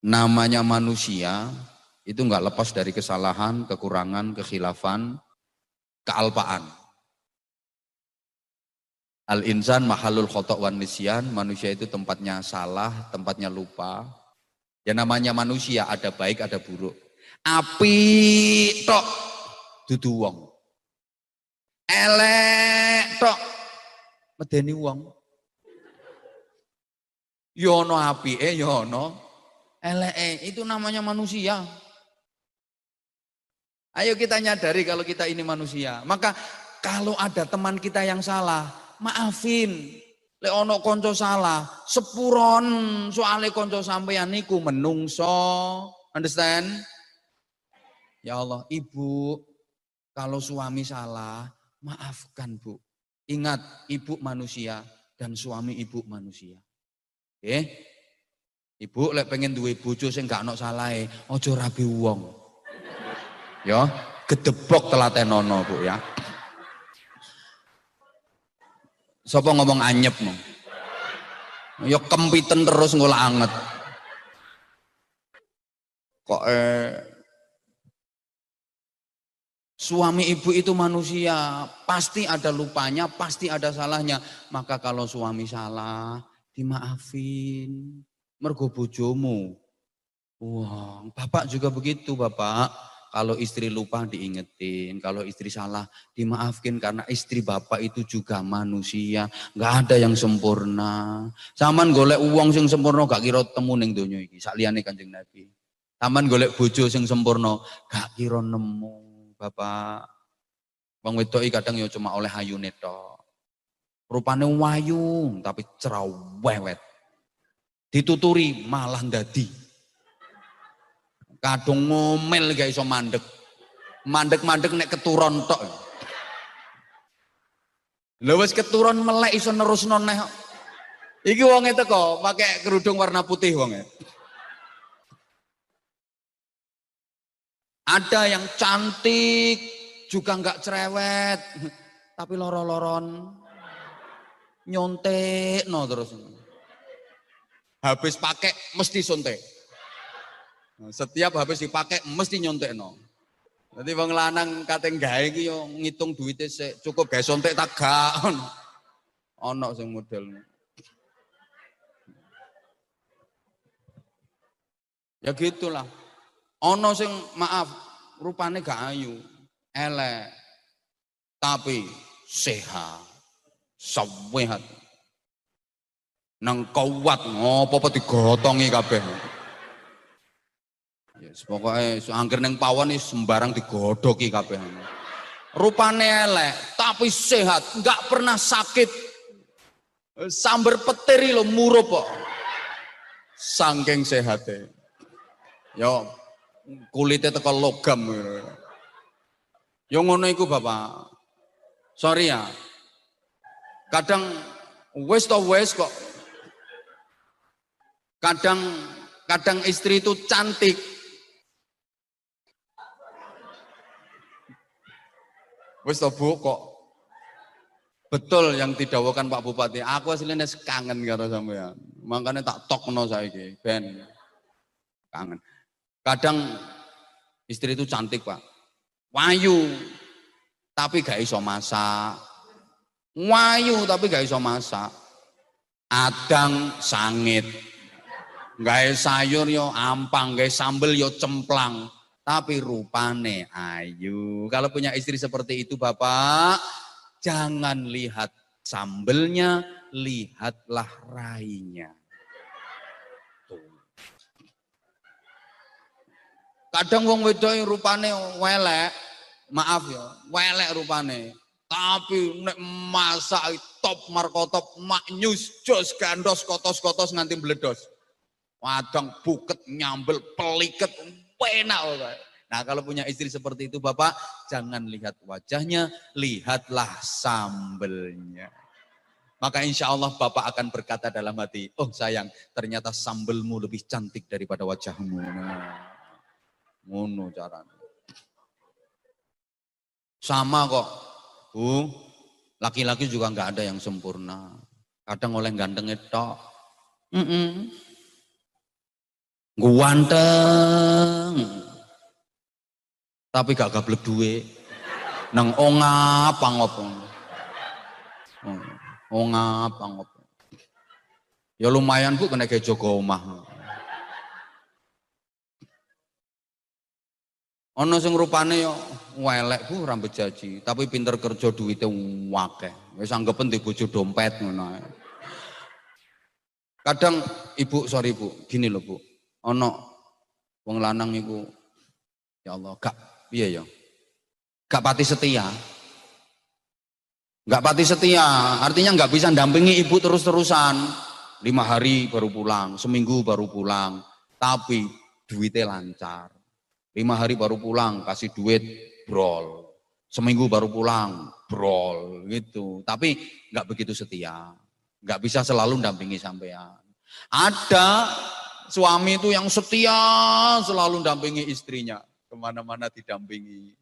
Namanya manusia itu nggak lepas dari kesalahan, kekurangan, kekhilafan, kealpaan. Al-insan mahalul khotok wan nisyan, manusia itu tempatnya salah, tempatnya lupa. Ya namanya manusia ada baik ada buruk. Api tok dudu wong. Elek tok medeni wong. Yono apike yono eleke, itu namanya manusia. Ayo kita nyadari kalau kita ini manusia. Maka kalau ada teman kita yang salah, maafin. Lek ono konco salah, sepuron soale konco sampeyan niku menungso. Understand? Ya Allah, Ibu, kalau suami salah, maafkan Bu. Ingat, Ibu manusia dan suami Ibu manusia. Oke? Ibu lek pengen duwe bojo sing gak ono salahe, aja rabi wong. Ya, gedebok telatenono Bu ya. Sapa ngomong anyep no? Ya kempiten terus ngolah anget. Kok suami ibu itu manusia, pasti ada lupanya, pasti ada salahnya. Maka kalau suami salah, dimaafin. Mergo bojomu. Wah, bapak juga begitu Bapak. Kalau istri lupa diingetin, kalau istri salah dimaafkin karena istri bapak itu juga manusia, nggak ada yang sempurna. Saman golek uang sing sempurna gak kira temu ning donya iki. Sakliyane Kanjeng Nabi. Saman golek bojo sing sempurna gak kira nemu, Bapak. Wong wedok kadang ya cuma oleh ayune tok. Rupane wayu tapi cerewet. Dituturi malah ndadi. Kadung ngomel gak iso mandek. Mandek-mandek nek keturon tok. Lha wis keturon melek iso nerusno neh. Iki wonge teko pakai kerudung warna putih wonge. Ada yang cantik juga enggak cerewet, tapi loro-loron nyontek no terus. Habis pakai mesti sontek. Setiap habis dipakai mesti nyontek no. Dadi wong lanang kate gawe iki yo ngitung duwite sik, cukup gawe sontek tak gak ono. Ono sing model. Ya gitulah. Ono sing maaf, rupane gak ayu, elek, tapi sehat, sehat. Nang kuat ngopo-opo digotongi kabeh. Yes, pokoknya angger neng pawon iki sembarang digodoki kabeh. Rupane elek, tapi sehat, nggak pernah sakit. Sambar petir lho murup kok. Saking sehate. Yo kulitnya teko logam. Yo ngono iku Bapak. Sorry ya. Kadang wis to wis kok. Kadang istri itu cantik. Wis to Bu kok. Betul yang didhawuhkan Pak Bupati. Aku aslinya kangen karo sampean. Makanya tak tokno saiki ben kangen. Kadang istri itu cantik Pak. Wayu tapi gak iso masak. Wayu tapi gak iso masak. Adang sangit. Gawe sayur yo ampang, gawe sambel yo cemplang. Tapi rupane ayu. Kalau punya istri seperti itu Bapak, jangan lihat sambelnya, lihatlah rainya. Kadang wong wedok rupane welek, maaf ya, welek rupane. Tapi nek masak top markotop, maknyus jos gandos kotos-kotos nganti bledos. Wadang buket nyambel peliket enak. Nah kalau punya istri seperti itu Bapak, jangan lihat wajahnya, lihatlah sambelnya. Maka insya Allah Bapak akan berkata dalam hati, oh sayang ternyata sambelmu lebih cantik daripada wajahmu. Nah, ngono caranya. Sama kok, Bu, laki-laki juga nggak ada yang sempurna. Kadang oleh ganteng itu, ganteng, tapi gak gablek duwe, nang ongap pangop. Ongap pangop. Ya lumayan Bu kena kayak jogo omah. Ono sing rupane yo welek Bu rambut jaji, tapi pinter kerja duwite akeh. Wis anggepen di bojo dompet ngono. Kadang Ibu, sorry Bu, gini loh Bu. Ono wong lanang iku ya Allah, gak piye ya. Gak pati setia. Gak pati setia, artinya gak bisa dampingi ibu terus-terusan. 5 hari baru pulang, seminggu baru pulang, tapi duitnya lancar. 5 hari baru pulang, kasih duit, brol. Seminggu baru pulang, brol, gitu. Tapi nggak begitu setia, nggak bisa selalu dampingi sampean. Ada suami itu yang setia, selalu dampingi istrinya, kemana-mana didampingi.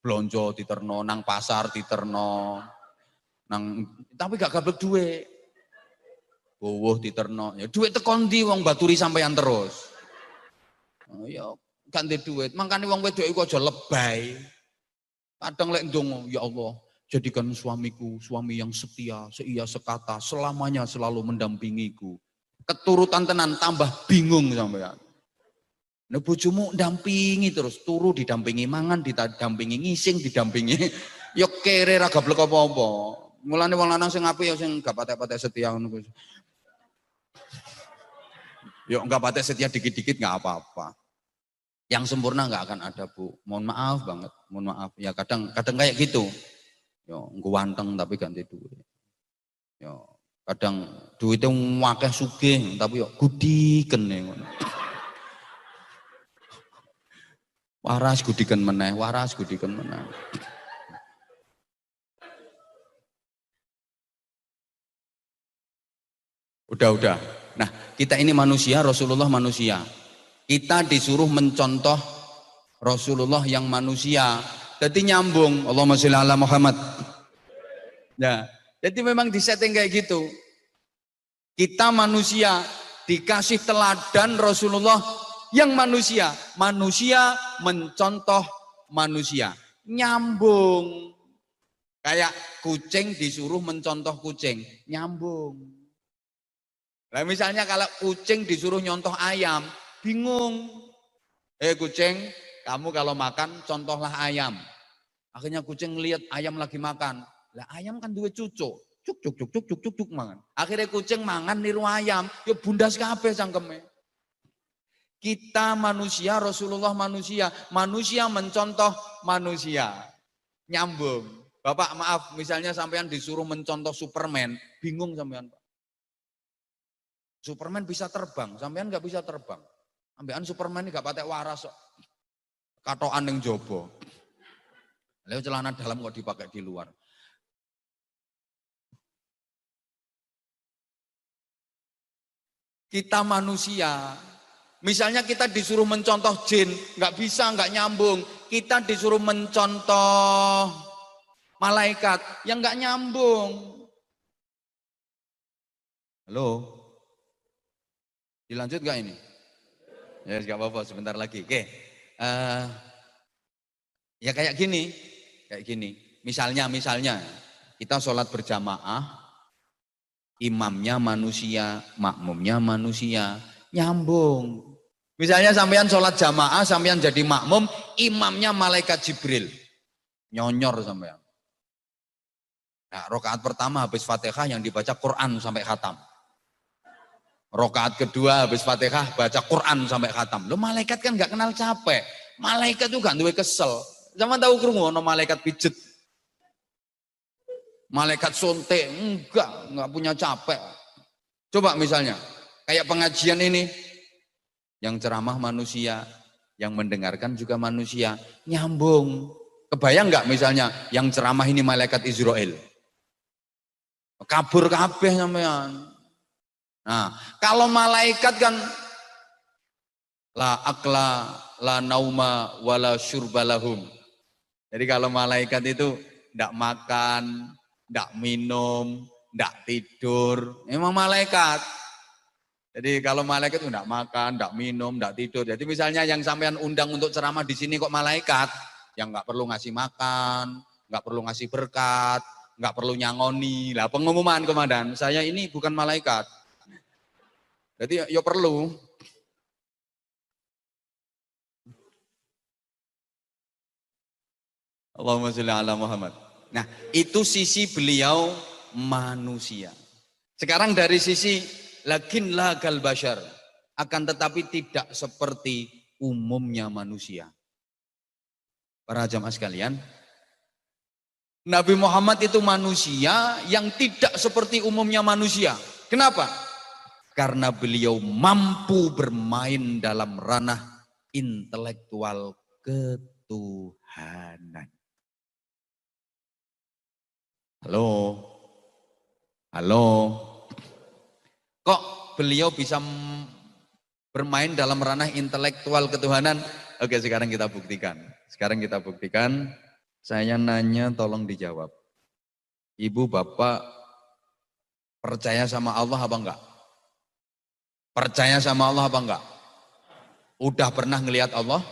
Blonjo diterno, nang pasar diterno, tapi gak gablek duit. Bowoh diterno, ya duit tekon ndi wong baturi sampean terus. Oh, ya ganti duit, makanya wong wedok iku aja lebay. Kadang lek ndonga, ya Allah, jadikan suamiku suami yang setia, seia sekata, selamanya selalu mendampingiku. Keturutan tenan tambah bingung sampean. Nah bojomu dampingi terus, turu didampingi mangan, didampingi ngising, didampingi ya kere ra gablek apa-apa. Mulane wong lanang sing apik ya sing gak patek-patek setia ngono. Ya enggak patek setia dikit-dikit enggak apa-apa. Yang sempurna enggak akan ada, Bu. Mohon maaf banget, mohon maaf. Ya kadang kayak gitu. Ya ganteng tapi ganti duit. Ya kadang duitnya akeh sugih tapi yo gudiken ngono. Waras gudikan meneh, waras gudikan meneh. Udah. Nah, kita ini manusia, Rasulullah manusia. Kita disuruh mencontoh Rasulullah yang manusia. Jadi nyambung, Allahumma sholli ala Muhammad. Ya, jadi memang disetting kayak gitu. Kita manusia dikasih teladan Rasulullah yang manusia mencontoh manusia. Nyambung. Kayak kucing disuruh mencontoh kucing. Nyambung. Nah misalnya kalau kucing disuruh nyontoh ayam, bingung. Kucing, kamu kalau makan contohlah ayam. Akhirnya kucing ngelihat ayam lagi makan. Lah ayam kan duwe cucuk. Cuk cuk cuk cuk cuk cuk cuk mangan. Akhirnya kucing mangan niru ayam, ya bundas kabeh cangkeme. Kita manusia, Rasulullah manusia, manusia mencontoh manusia. Nyambung. Bapak maaf, misalnya sampean disuruh mencontoh Superman, bingung sampean, Pak. Superman bisa terbang, sampean nggak bisa terbang. Ambekan Superman ini gak patek waras kok. Katokan ning jaba. Lalu celana dalam kok dipakai di luar. Kita manusia, misalnya kita disuruh mencontoh jin, nggak bisa, nggak nyambung. Kita disuruh mencontoh malaikat, yang nggak nyambung. Halo, dilanjut nggak ini? Ya nggak apa-apa, sebentar lagi. Oke, ya kayak gini. Misalnya kita sholat berjamaah. Imamnya manusia, makmumnya manusia, nyambung. Misalnya sampean sholat jamaah, sampean jadi makmum, imamnya malaikat Jibril, nyonyor sampean. Nah, rakaat pertama habis Fatihah yang dibaca Quran sampai khatam. Rakaat kedua habis Fatihah baca Quran sampai khatam. Lo malaikat kan nggak kenal capek, malaikat juga duwe kesel. Zaman tahu krungu ono malaikat pijet. Malaikat sontek, enggak punya capek. Coba misalnya, kayak pengajian ini, yang ceramah manusia, yang mendengarkan juga manusia, nyambung. Kebayang enggak misalnya, yang ceramah ini malaikat Israel? Kabur kabeh sampean. Nah, kalau malaikat kan, la akla, la nauma, wala syurbalahum. Jadi kalau malaikat itu enggak makan, enggak minum, enggak tidur, memang malaikat. Jadi kalau malaikat itu enggak makan, enggak minum, enggak tidur. Jadi misalnya yang sampean undang untuk ceramah di sini kok malaikat, yang enggak perlu ngasih makan, enggak perlu ngasih berkat, enggak perlu nyangoni. Lah pengumuman komandan, saya ini bukan malaikat. Jadi ya perlu. Allahumma sholli ala Muhammad. Nah, itu sisi beliau manusia. Sekarang dari sisi lakin lagal bashar, akan tetapi tidak seperti umumnya manusia. Para jamaah sekalian, Nabi Muhammad itu manusia yang tidak seperti umumnya manusia. Kenapa? Karena beliau mampu bermain dalam ranah intelektual ketuhanan. Halo. Kok beliau bisa bermain dalam ranah intelektual ketuhanan? Oke, sekarang kita buktikan. Saya nanya tolong dijawab. Ibu, bapak percaya sama Allah apa enggak? Percaya sama Allah apa enggak? Udah pernah ngelihat Allah?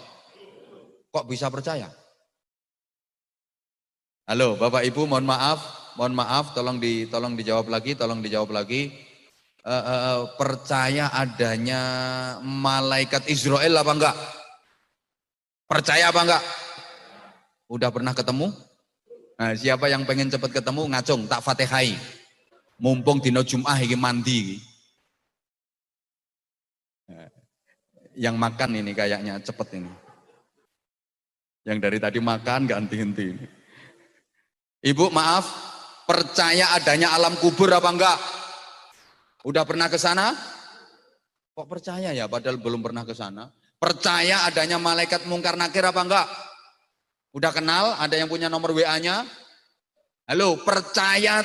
Kok bisa percaya? Halo, Bapak Ibu, mohon maaf, tolong dijawab lagi. Percaya adanya malaikat Israel apa enggak? Percaya apa enggak? Udah pernah ketemu? Nah, siapa yang pengen cepat ketemu ngacung tak Fatihai. Mumpung dino Jum'ah iki mandi. Yang makan ini kayaknya cepet ini. Yang dari tadi makan gak henti-henti. Ibu maaf, percaya adanya alam kubur apa enggak? Udah pernah ke sana? Kok percaya ya padahal belum pernah ke sana? Percaya adanya malaikat mungkar nakir apa enggak? Udah kenal? Ada yang punya nomor WA-nya? Halo, percaya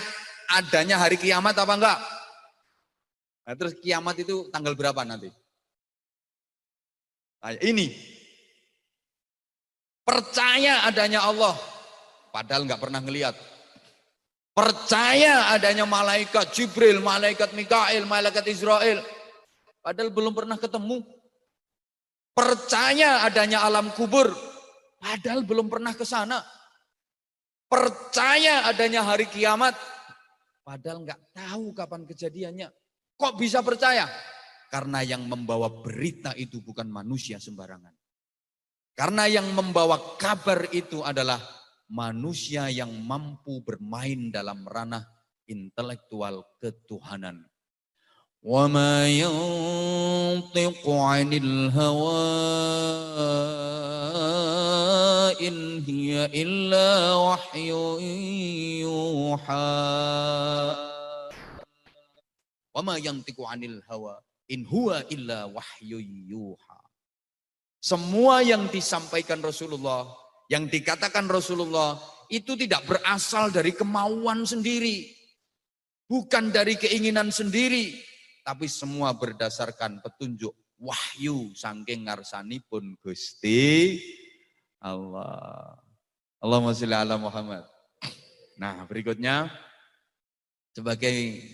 adanya hari kiamat apa enggak? Nah, terus kiamat itu tanggal berapa nanti? Nah, ini percaya adanya Allah, padahal nggak pernah ngelihat. Percaya adanya malaikat Jibril, malaikat Mikail, malaikat Israel, padahal belum pernah ketemu. Percaya adanya alam kubur, Padahal belum pernah ke sana. Percaya adanya hari kiamat. Padahal nggak tahu kapan kejadiannya. Kok bisa percaya? Karena yang membawa berita itu bukan manusia sembarangan. Karena yang membawa kabar itu adalah manusia yang mampu bermain dalam ranah intelektual ketuhanan. Wa ma yantiqu 'anil hawa in hiya illa wahyun yuha. Wa ma yantiqu 'anil hawa in huwa illa wahyun yuha. Semua yang disampaikan Rasulullah, yang dikatakan Rasulullah itu tidak berasal dari kemauan sendiri, bukan dari keinginan sendiri, tapi semua berdasarkan petunjuk wahyu saking ngarsanipun Gusti Allah. Allahumma sholli ala Muhammad. Nah, berikutnya sebagai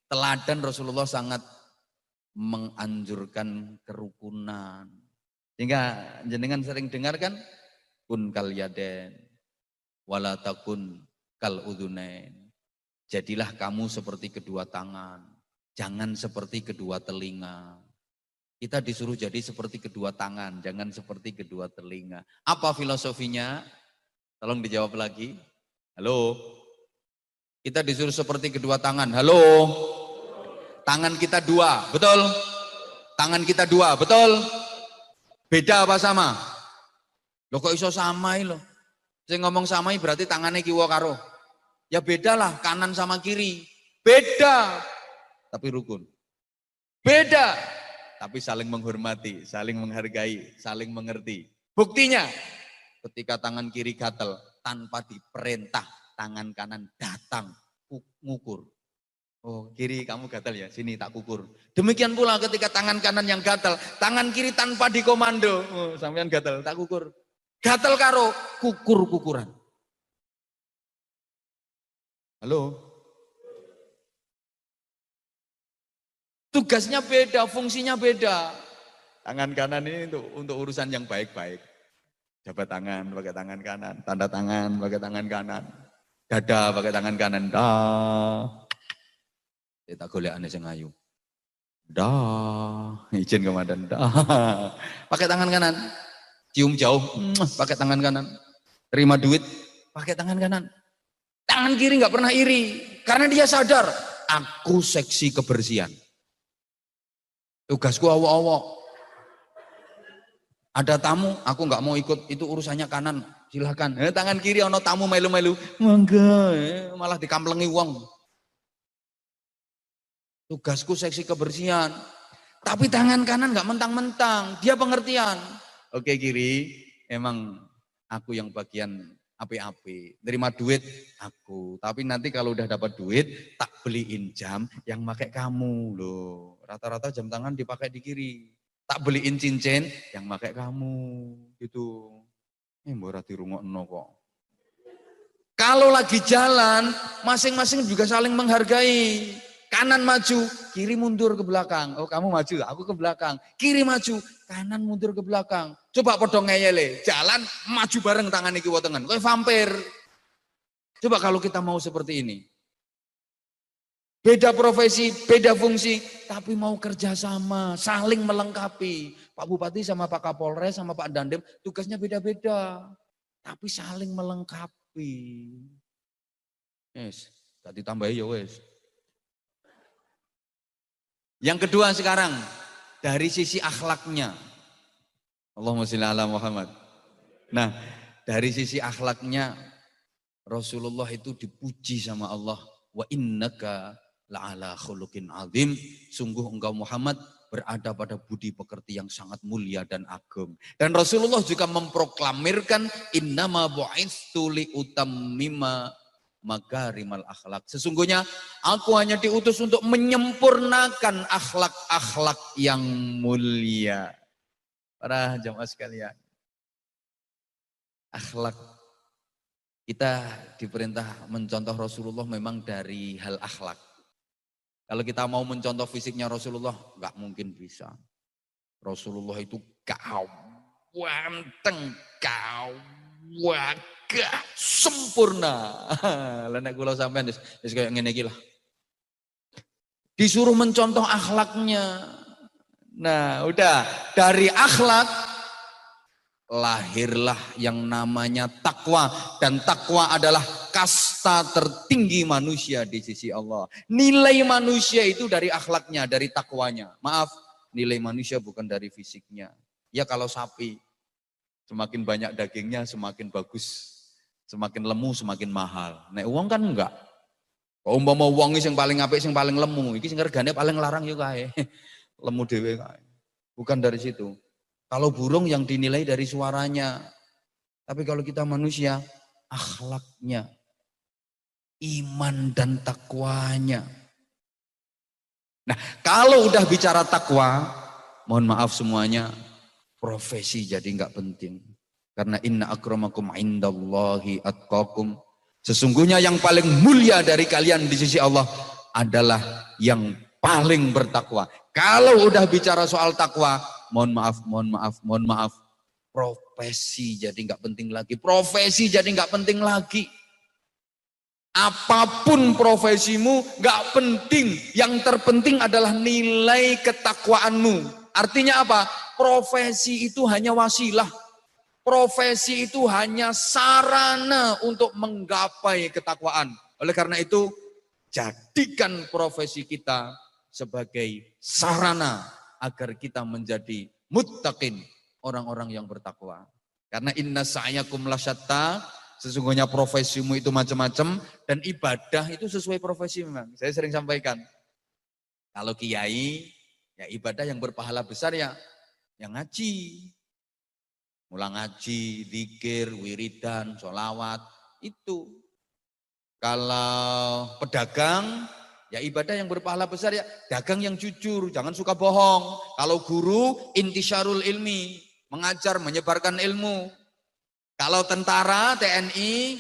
teladan Rasulullah sangat menganjurkan kerukunan. Sehingga jenengan sering dengar kan, kun kal yaden wala takun kal udhunain. Jadilah kamu seperti kedua tangan, jangan seperti kedua telinga. Kita disuruh jadi seperti kedua tangan, jangan seperti kedua telinga. Apa filosofinya? Tolong dijawab lagi. Halo? Kita disuruh seperti kedua tangan. Halo? Tangan kita dua, betul? Tangan kita dua, betul? Beda apa sama? Loh kok iso samai loh? Saya ngomong samai berarti tangannya kiwa karo. Ya bedalah kanan sama kiri. Beda. Tapi rukun. Beda. Tapi saling menghormati, saling menghargai, saling mengerti. Buktinya ketika tangan kiri gatel tanpa diperintah, tangan kanan datang ngukur. Oh kiri kamu gatal ya, sini tak kukur. Demikian pula ketika tangan kanan yang gatal, tangan kiri tanpa dikomando. Oh, sampean gatal, tak kukur. Gatal karo kukur-kukuran. Halo? Tugasnya beda, fungsinya beda. Tangan kanan ini untuk urusan yang baik-baik. Jabat tangan pakai tangan kanan, tanda tangan pakai tangan kanan. Dada pakai tangan kanan. Dah. Tak golek ane sing ayu. Dah, izin komandan. Dah. Pakai tangan kanan. Cium jauh, pakai tangan kanan. Terima duit, pakai tangan kanan. Tangan kiri nggak pernah iri karena dia sadar aku seksi kebersihan. Tugasku awok-awok. Ada tamu, aku nggak mau ikut, itu urusannya kanan. Silahkan. Tangan kiri ono tamu melu-melu. Mangga, malah dikamplengi wong. Tugasku seksi kebersihan. Tapi tangan kanan nggak mentang-mentang, dia pengertian. Oke kiri, emang aku yang bagian api-api. Terima duit aku. Tapi nanti kalau udah dapat duit, tak beliin jam yang pakai kamu loh. Rata-rata jam tangan dipakai di kiri. Tak beliin cincin yang pakai kamu gitu. Mbok dirungokno kok. Kalau lagi jalan, masing-masing juga saling menghargai. Kanan maju, kiri mundur ke belakang. Oh kamu maju, aku ke belakang. Kiri maju, kanan mundur ke belakang. Coba podong ngeyele, jalan maju bareng tangan iki tengen. Kowe vampir. Coba kalau kita mau seperti ini. Beda profesi, beda fungsi, tapi mau kerjasama, saling melengkapi. Pak Bupati sama Pak Kapolres sama Pak Dandem tugasnya beda-beda. Tapi saling melengkapi. Yes, tak ditambahi ya wes. Yang kedua sekarang, dari sisi akhlaknya. Allahumma sholli ala Muhammad. Nah, dari sisi akhlaknya, Rasulullah itu dipuji sama Allah. Wa innaka la'ala khuluqin azim. Sungguh engkau Muhammad berada pada budi pekerti yang sangat mulia dan agung. Dan Rasulullah juga memproklamirkan innama bu'itsu li utammima makarimal akhlak. Sesungguhnya aku hanya diutus untuk menyempurnakan akhlak-akhlak yang mulia. Para jamaah sekalian. Akhlak. Kita diperintah mencontoh Rasulullah memang dari hal akhlak. Kalau kita mau mencontoh fisiknya Rasulullah, nggak mungkin bisa. Rasulullah itu wanteng, kawagah, sempurna. Lah nek kula sampean wis kaya ngene iki lah. Disuruh mencontoh akhlaknya. Nah, udah dari akhlak lahirlah yang namanya takwa, dan takwa adalah kasta tertinggi manusia di sisi Allah. Nilai manusia itu dari akhlaknya, dari takwanya. Maaf, nilai manusia bukan dari fisiknya. Ya kalau sapi, semakin banyak dagingnya semakin bagus, semakin lemu semakin mahal. Nek uang kan enggak. Kalau umpama uang sing paling apik sing paling lemu, iki sing regane paling larang yo kae. Lemu dhewe kae. Bukan dari situ. Kalau burung yang dinilai dari suaranya. Tapi kalau kita manusia, akhlaknya, iman dan takwanya. Nah, kalau udah bicara takwa, mohon maaf semuanya, profesi jadi nggak penting. Karena inna akramakum indallahi atqakum. Sesungguhnya yang paling mulia dari kalian di sisi Allah adalah yang paling bertakwa. Kalau udah bicara soal takwa, mohon maaf, profesi jadi nggak penting lagi. Profesi jadi nggak penting lagi. Apapun profesimu nggak penting. Yang terpenting adalah nilai ketakwaanmu. Artinya apa? Profesi itu hanya wasilah. Profesi itu hanya sarana untuk menggapai ketakwaan. Oleh karena itu, jadikan profesi kita sebagai sarana agar kita menjadi muttaqin, orang-orang yang bertakwa. Karena inna sa'yakum lasyatta, sesungguhnya profesimu itu macam-macam, dan ibadah itu sesuai profesi memang. Saya sering sampaikan, kalau kiai, ya ibadah yang berpahala besar ya yang ngaji. Mulang ngaji, zikir, wiridan, sholawat, itu. Kalau pedagang, ya ibadah yang berpahala besar ya dagang yang jujur, jangan suka bohong. Kalau guru, intisyarul ilmi, mengajar, menyebarkan ilmu. Kalau tentara, TNI,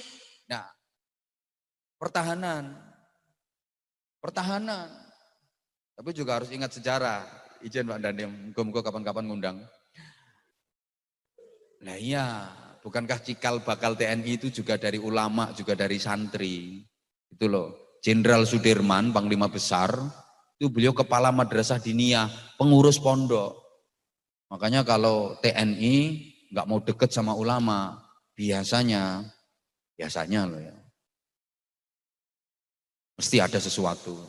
nah pertahanan. Tapi juga harus ingat sejarah. Izin Pak Dandim, muka-muka kapan-kapan ngundang. Nah iya, bukankah cikal bakal TNI itu juga dari ulama, juga dari santri. Itu loh, Jenderal Sudirman, Panglima Besar, itu beliau kepala madrasah diniyah, pengurus pondok. Makanya kalau TNI nggak mau deket sama ulama, biasanya loh ya, mesti ada sesuatu.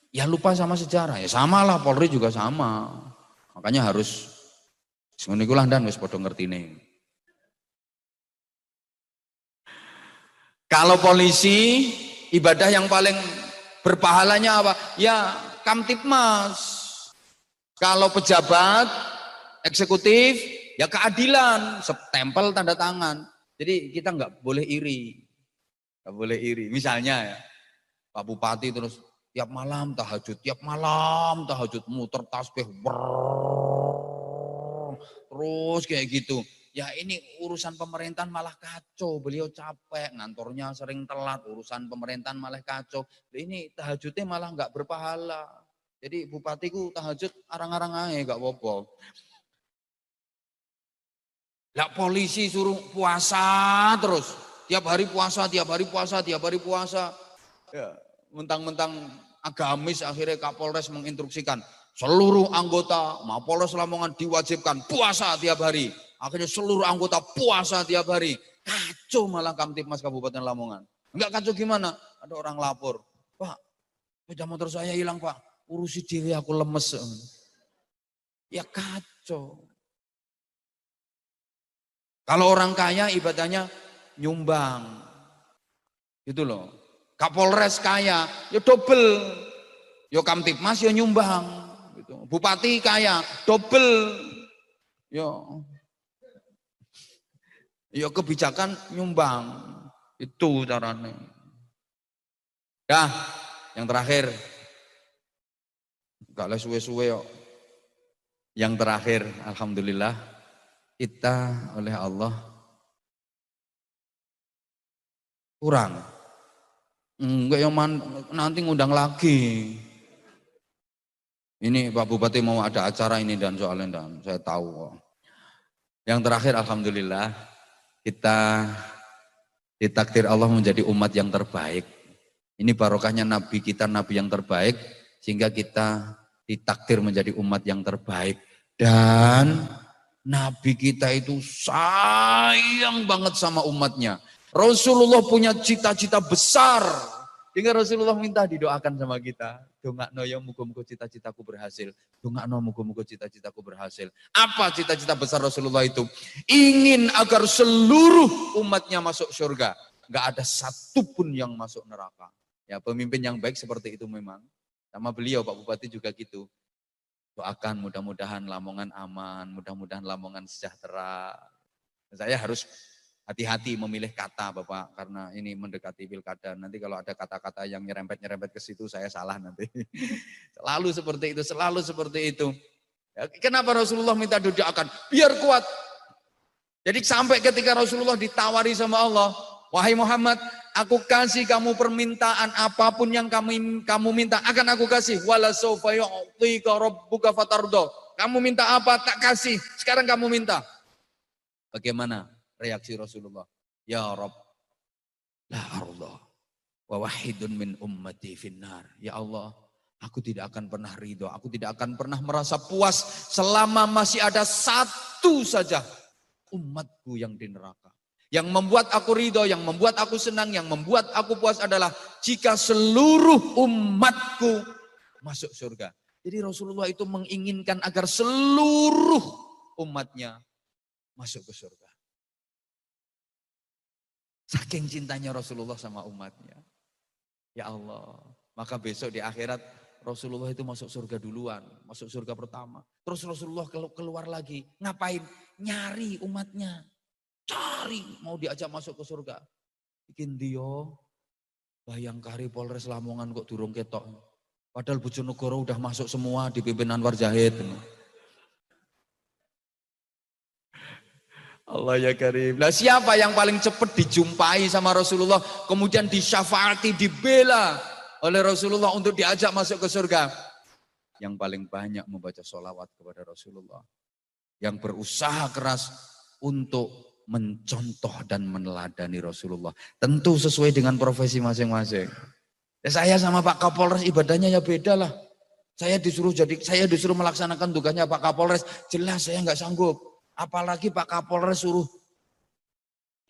Ya lupa sama sejarah, ya samalah Polri juga sama. Makanya harus ngono iku lah dan wis padha ngertine. Kalau polisi, ibadah yang paling berpahalanya apa? Ya Kamtipmas. Kalau pejabat, eksekutif, ya keadilan, stempel tanda tangan. Jadi kita nggak boleh iri. Nggak boleh iri. Misalnya ya, Pak Bupati terus tiap malam tahajud muter tasbih. Terus kayak gitu. Ya ini urusan pemerintahan malah kacau. Beliau capek, ngantornya sering telat. Urusan pemerintahan malah kacau. Ini tahajudnya malah nggak berpahala. Jadi bupatiku tahajud arang-arang aja nggak apa-apa. Lah polisi suruh puasa terus. Tiap hari puasa. Ya, mentang-mentang agamis akhirnya Kapolres menginstruksikan. Seluruh anggota Mapolres Lamongan diwajibkan puasa tiap hari. Akhirnya seluruh anggota puasa tiap hari. Kacau malah Kamtipmas Kabupaten Lamongan. Enggak kacau gimana? Ada orang lapor. Pak, sepeda motor saya hilang Pak. Urusi diri aku lemes. Ya kacau. Kalau orang kaya ibadahnya nyumbang. Gitu loh. Kapolres kaya, ya double. Yo Kamtipmas ya nyumbang. Bupati kaya, double. Yo kebijakan nyumbang. Itu caranya. Dah, yang terakhir. Gak les suwe-suwe yo. Yang terakhir, alhamdulillah kita oleh Allah kurang. Enggak yang nanti ngundang lagi. Ini Pak Bupati mau ada acara ini dan soalnya dan saya tahu kok. Yang terakhir alhamdulillah kita ditakdir Allah menjadi umat yang terbaik. Ini barokahnya Nabi kita, Nabi yang terbaik, sehingga kita ditakdir menjadi umat yang terbaik. Dan Nabi kita itu sayang banget sama umatnya. Rasulullah punya cita-cita besar. Hingga Rasulullah minta didoakan sama kita. Dongakno ya muga-muga cita-citaku berhasil. Dongakno muga-muga cita-citaku berhasil. Apa cita-cita besar Rasulullah itu? Ingin agar seluruh umatnya masuk surga. Gak ada satupun yang masuk neraka. Ya, pemimpin yang baik seperti itu memang. Sama beliau Pak Bupati juga gitu. Doakan mudah-mudahan Lamongan aman, mudah-mudahan Lamongan sejahtera. Saya harus hati-hati memilih kata Bapak, karena ini mendekati pilkada. Nanti kalau ada kata-kata yang nyerempet-nyerempet ke situ, saya salah nanti. Selalu seperti itu, selalu seperti itu. Ya, kenapa Rasulullah minta doakan? Biar kuat. Jadi sampai ketika Rasulullah ditawari sama Allah, wahai Muhammad, aku kasih kamu permintaan apapun yang kamu minta, akan aku kasih. Wala sawfa yu'tika rabbuka fatardo. Kamu minta apa, tak kasih. Sekarang kamu minta. Bagaimana reaksi Rasulullah? Ya Rabb, la arda wa wahidun min ummati finnar. Ya Allah, aku tidak akan pernah ridho, aku tidak akan pernah merasa puas selama masih ada satu saja umatku yang di neraka. Yang membuat aku ridho, yang membuat aku senang, yang membuat aku puas adalah jika seluruh umatku masuk surga. Jadi Rasulullah itu menginginkan agar seluruh umatnya masuk ke surga. Saking cintanya Rasulullah sama umatnya. Ya Allah, maka besok di akhirat Rasulullah itu masuk surga duluan, masuk surga pertama. Terus Rasulullah keluar lagi, ngapain? Nyari umatnya. Cari, mau diajak masuk ke surga. Bikin dia, Bayangkari Polres Lamongan kok durung ketok. Padahal Bojonegoro udah masuk semua dipimpin Anwar Zahid. Allah ya karim. Nah, siapa yang paling cepat dijumpai sama Rasulullah, kemudian disyafaati, dibela oleh Rasulullah untuk diajak masuk ke surga? Yang paling banyak membaca sholawat kepada Rasulullah. Yang berusaha keras untuk mencontoh dan meneladani Rasulullah. Tentu sesuai dengan profesi masing-masing. Ya, saya sama Pak Kapolres ibadahnya ya beda lah. Saya disuruh melaksanakan tugasnya Pak Kapolres. Jelas saya nggak sanggup. Apalagi Pak Kapolres suruh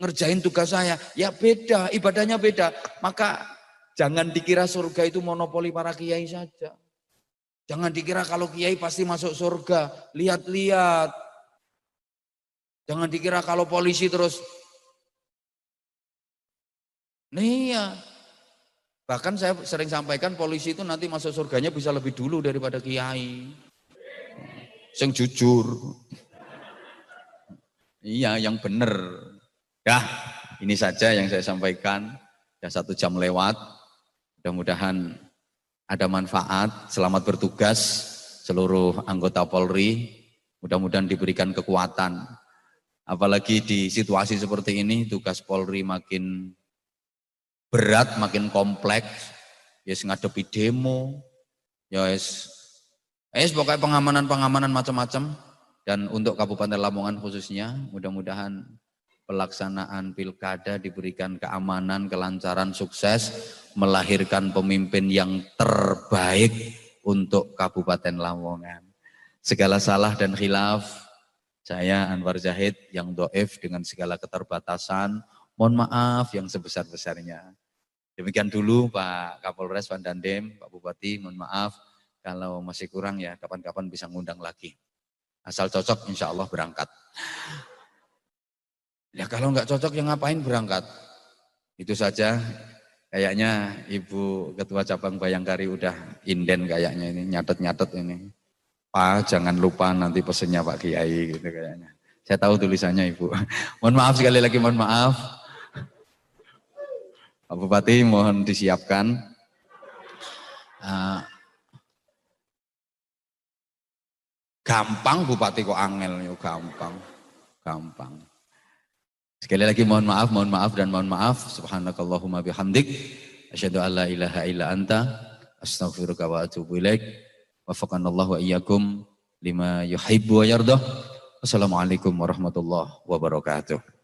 ngerjain tugas saya. Ya beda, ibadahnya beda. Maka jangan dikira surga itu monopoli para kiai saja. Jangan dikira kalau kiai pasti masuk surga. Lihat-lihat. Jangan dikira kalau polisi terus. Nih ya. Bahkan saya sering sampaikan polisi itu nanti masuk surganya bisa lebih dulu daripada kiai. Yang jujur. Iya, yang benar. Ya, ini saja yang saya sampaikan. Ya 1 jam lewat. Mudah-mudahan ada manfaat. Selamat bertugas seluruh anggota Polri. Mudah-mudahan diberikan kekuatan. Apalagi di situasi seperti ini, tugas Polri makin berat, makin kompleks. Yes, ngadepi demo. Yes, pokoknya pengamanan macam-macam. Dan untuk Kabupaten Lamongan khususnya, mudah-mudahan pelaksanaan pilkada diberikan keamanan, kelancaran, sukses, melahirkan pemimpin yang terbaik untuk Kabupaten Lamongan. Segala salah dan khilaf, saya Anwar Zahid yang do'if dengan segala keterbatasan, mohon maaf yang sebesar-besarnya. Demikian dulu Pak Kapolres, Pak Dandim, Pak Bupati, mohon maaf. Kalau masih kurang ya kapan-kapan bisa ngundang lagi. Asal cocok insya Allah berangkat. Ya kalau nggak cocok ya ngapain berangkat? Itu saja. Kayaknya Ibu Ketua Cabang Bayangkari udah inden kayaknya ini, nyatet-nyatet ini. Pak jangan lupa nanti pesennya Pak Kiai gitu kayaknya. Saya tahu tulisannya Ibu. Mohon maaf sekali lagi, mohon maaf. Pak Bupati mohon disiapkan. Gampang Bupati kok angel, yuk gampang. Sekali lagi mohon maaf dan mohon maaf. Subhanakallahumma bihamdik. Asyhadu an la ilaha illa anta. Astaghfiruka wa atubu ilaik. Wafaqanallahu wa iyyakum lima yuhibbu wa yardah. Assalamualaikum warahmatullahi wabarakatuh.